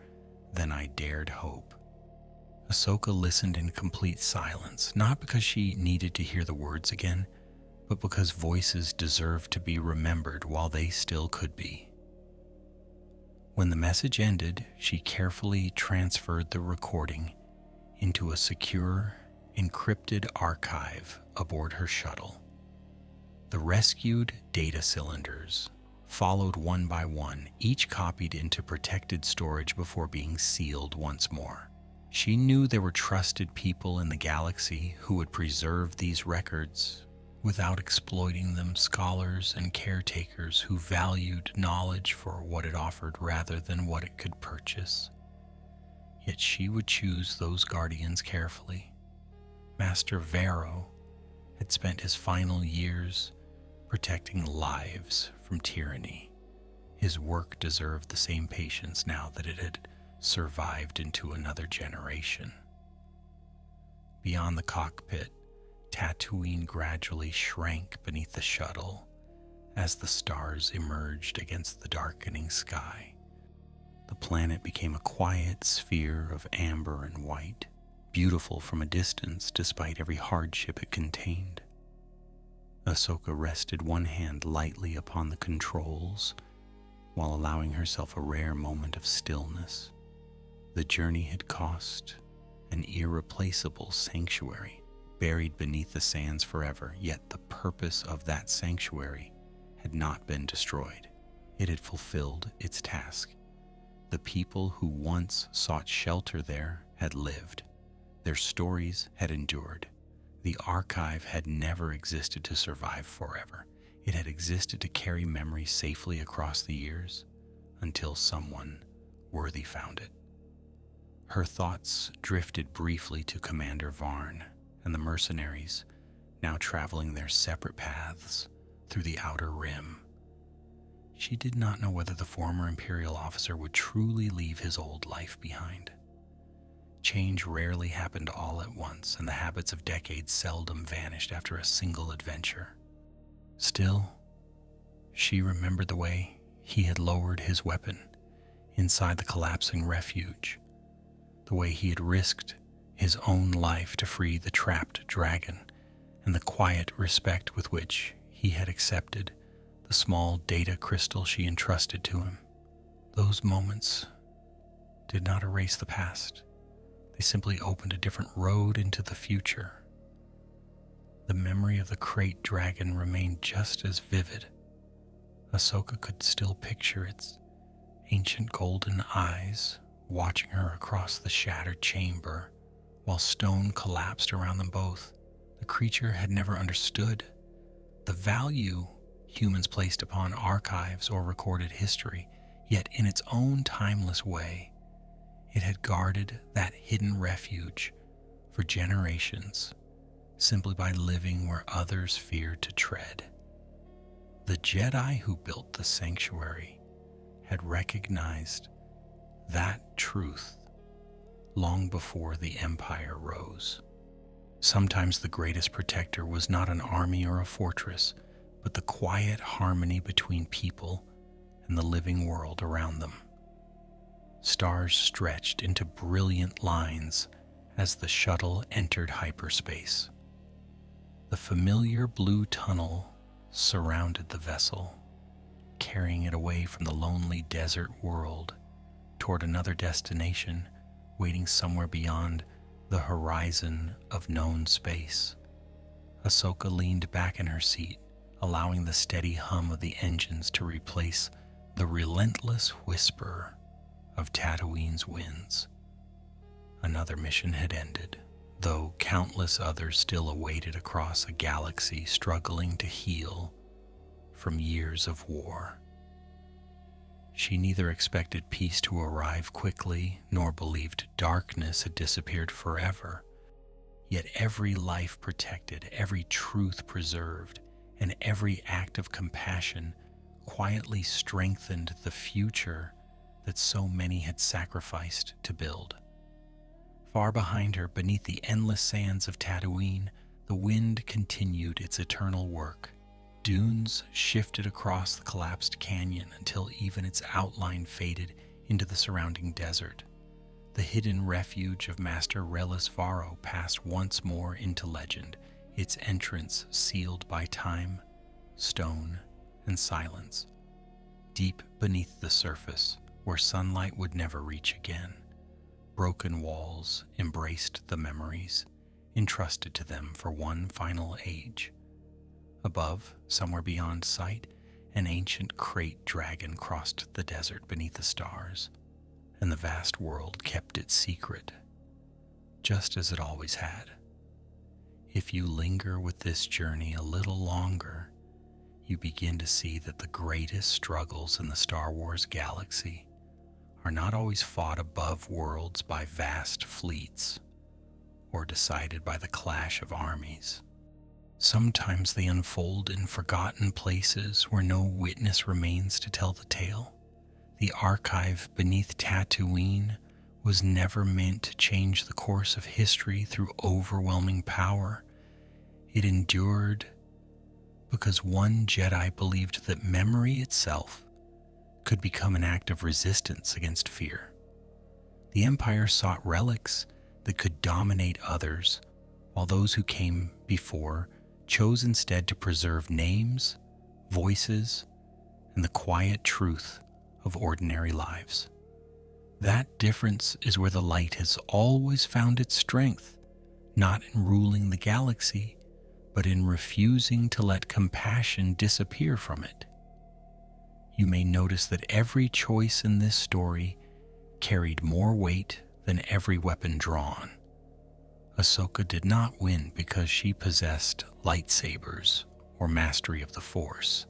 than I dared hope." Ahsoka listened in complete silence, not because she needed to hear the words again, but because voices deserved to be remembered while they still could be. When the message ended, she carefully transferred the recording into a secure, encrypted archive aboard her shuttle. The rescued data cylinders followed one by one, each copied into protected storage before being sealed once more. She knew there were trusted people in the galaxy who would preserve these records without exploiting them, scholars and caretakers who valued knowledge for what it offered rather than what it could purchase. Yet she would choose those guardians carefully. Master Vero had spent his final years protecting lives from tyranny. His work deserved the same patience now that it had survived into another generation. Beyond the cockpit, Tatooine gradually shrank beneath the shuttle as the stars emerged against the darkening sky. The planet became a quiet sphere of amber and white, beautiful from a distance despite every hardship it contained. Ahsoka rested one hand lightly upon the controls while allowing herself a rare moment of stillness. The journey had cost an irreplaceable sanctuary, buried beneath the sands forever, yet the purpose of that sanctuary had not been destroyed. It had fulfilled its task. The people who once sought shelter there had lived. Their stories had endured. The archive had never existed to survive forever. It had existed to carry memories safely across the years until someone worthy found it. Her thoughts drifted briefly to Commander Varn and the mercenaries, now traveling their separate paths through the Outer Rim. She did not know whether the former Imperial officer would truly leave his old life behind. Change rarely happened all at once, and the habits of decades seldom vanished after a single adventure. Still, she remembered the way he had lowered his weapon inside the collapsing refuge, the way he had risked his own life to free the trapped dragon, and the quiet respect with which he had accepted the small data crystal she entrusted to him. Those moments did not erase the past. They simply opened a different road into the future. The memory of the crate dragon remained just as vivid. Ahsoka could still picture its ancient golden eyes watching her across the shattered chamber while stone collapsed around them both. The creature had never understood the value humans placed upon archives or recorded history, yet in its own timeless way, it had guarded that hidden refuge for generations simply by living where others feared to tread. The Jedi who built the sanctuary had recognized that truth long before the Empire rose. Sometimes the greatest protector was not an army or a fortress, but the quiet harmony between people and the living world around them. Stars stretched into brilliant lines as the shuttle entered hyperspace. The familiar blue tunnel surrounded the vessel, carrying it away from the lonely desert world toward another destination waiting somewhere beyond the horizon of known space. Ahsoka leaned back in her seat, allowing the steady hum of the engines to replace the relentless whisper of Tatooine's winds. Another mission had ended, though countless others still awaited across a galaxy struggling to heal from years of war. She neither expected peace to arrive quickly nor believed darkness had disappeared forever. Yet every life protected, every truth preserved, and every act of compassion quietly strengthened the future that so many had sacrificed to build. Far behind her, beneath the endless sands of Tatooine, the wind continued its eternal work. Dunes shifted across the collapsed canyon until even its outline faded into the surrounding desert. The hidden refuge of Master Relis Varo passed once more into legend, its entrance sealed by time, stone, and silence. Deep beneath the surface, where sunlight would never reach again, broken walls embraced the memories entrusted to them for one final age. Above, somewhere beyond sight, an ancient crate dragon crossed the desert beneath the stars, and the vast world kept its secret, just as it always had. If you linger with this journey a little longer, you begin to see that the greatest struggles in the Star Wars galaxy are not always fought above worlds by vast fleets or decided by the clash of armies. Sometimes they unfold in forgotten places where no witness remains to tell the tale. The archive beneath Tatooine was never meant to change the course of history through overwhelming power. It endured because one Jedi believed that memory itself could become an act of resistance against fear. The Empire sought relics that could dominate others, while those who came before chose instead to preserve names, voices, and the quiet truth of ordinary lives. That difference is where the light has always found its strength, not in ruling the galaxy, but in refusing to let compassion disappear from it. You may notice that every choice in this story carried more weight than every weapon drawn. Ahsoka did not win because she possessed lightsabers or mastery of the Force,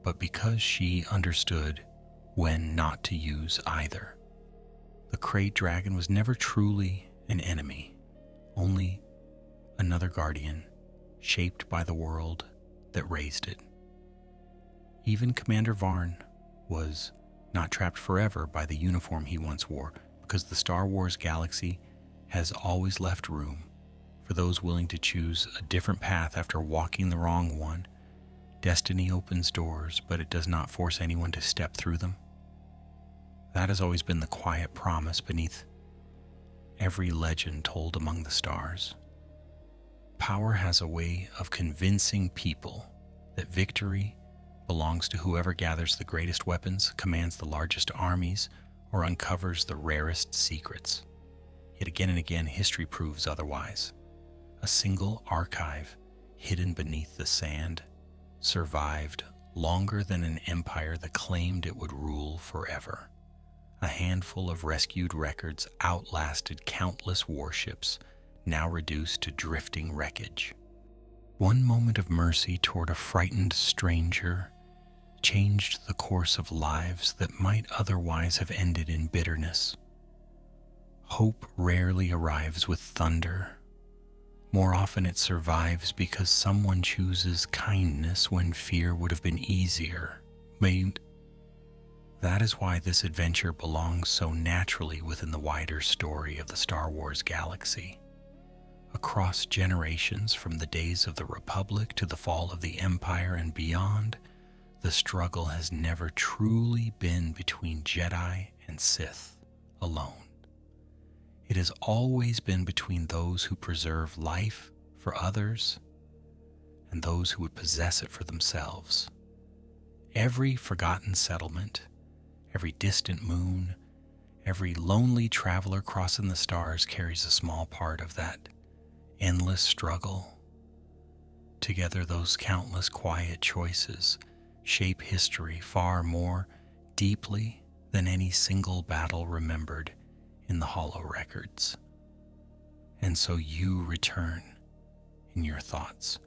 but because she understood when not to use either. The Krayt Dragon was never truly an enemy, only another guardian shaped by the world that raised it. Even Commander Varn was not trapped forever by the uniform he once wore, because the Star Wars galaxy has always left room for those willing to choose a different path after walking the wrong one. Destiny opens doors, but it does not force anyone to step through them. That has always been the quiet promise beneath every legend told among the stars. Power has a way of convincing people that victory belongs to whoever gathers the greatest weapons, commands the largest armies, or uncovers the rarest secrets. Yet again and again, history proves otherwise. A single archive hidden beneath the sand survived longer than an empire that claimed it would rule forever. A handful of rescued records outlasted countless warships, now reduced to drifting wreckage. One moment of mercy toward a frightened stranger changed the course of lives that might otherwise have ended in bitterness. Hope rarely arrives with thunder. More often it survives because someone chooses kindness when fear would have been easier. That is why this adventure belongs so naturally within the wider story of the Star Wars galaxy. Across generations, from the days of the Republic to the fall of the Empire and beyond, the struggle has never truly been between Jedi and Sith alone. It has always been between those who preserve life for others and those who would possess it for themselves. Every forgotten settlement, every distant moon, every lonely traveler crossing the stars carries a small part of that endless struggle. Together, those countless quiet choices shape history far more deeply than any single battle remembered in the hollow records. And so you return in your thoughts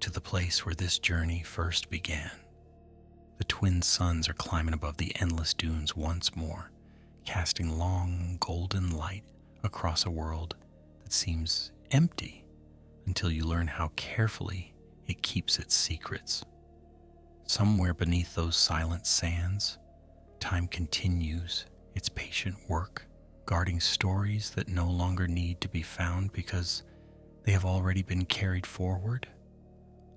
to the place where this journey first began. The twin suns are climbing above the endless dunes once more, casting long golden light across a world that seems empty until you learn how carefully it keeps its secrets. Somewhere beneath those silent sands, time continues its patient work, guarding stories that no longer need to be found because they have already been carried forward.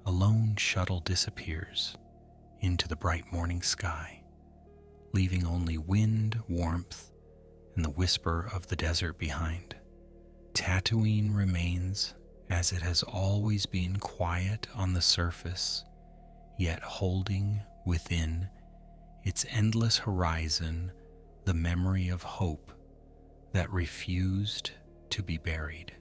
A lone shuttle disappears into the bright morning sky, leaving only wind, warmth, and the whisper of the desert behind. Tatooine remains as it has always been, quiet on the surface, yet holding within its endless horizon the memory of hope that refused to be buried.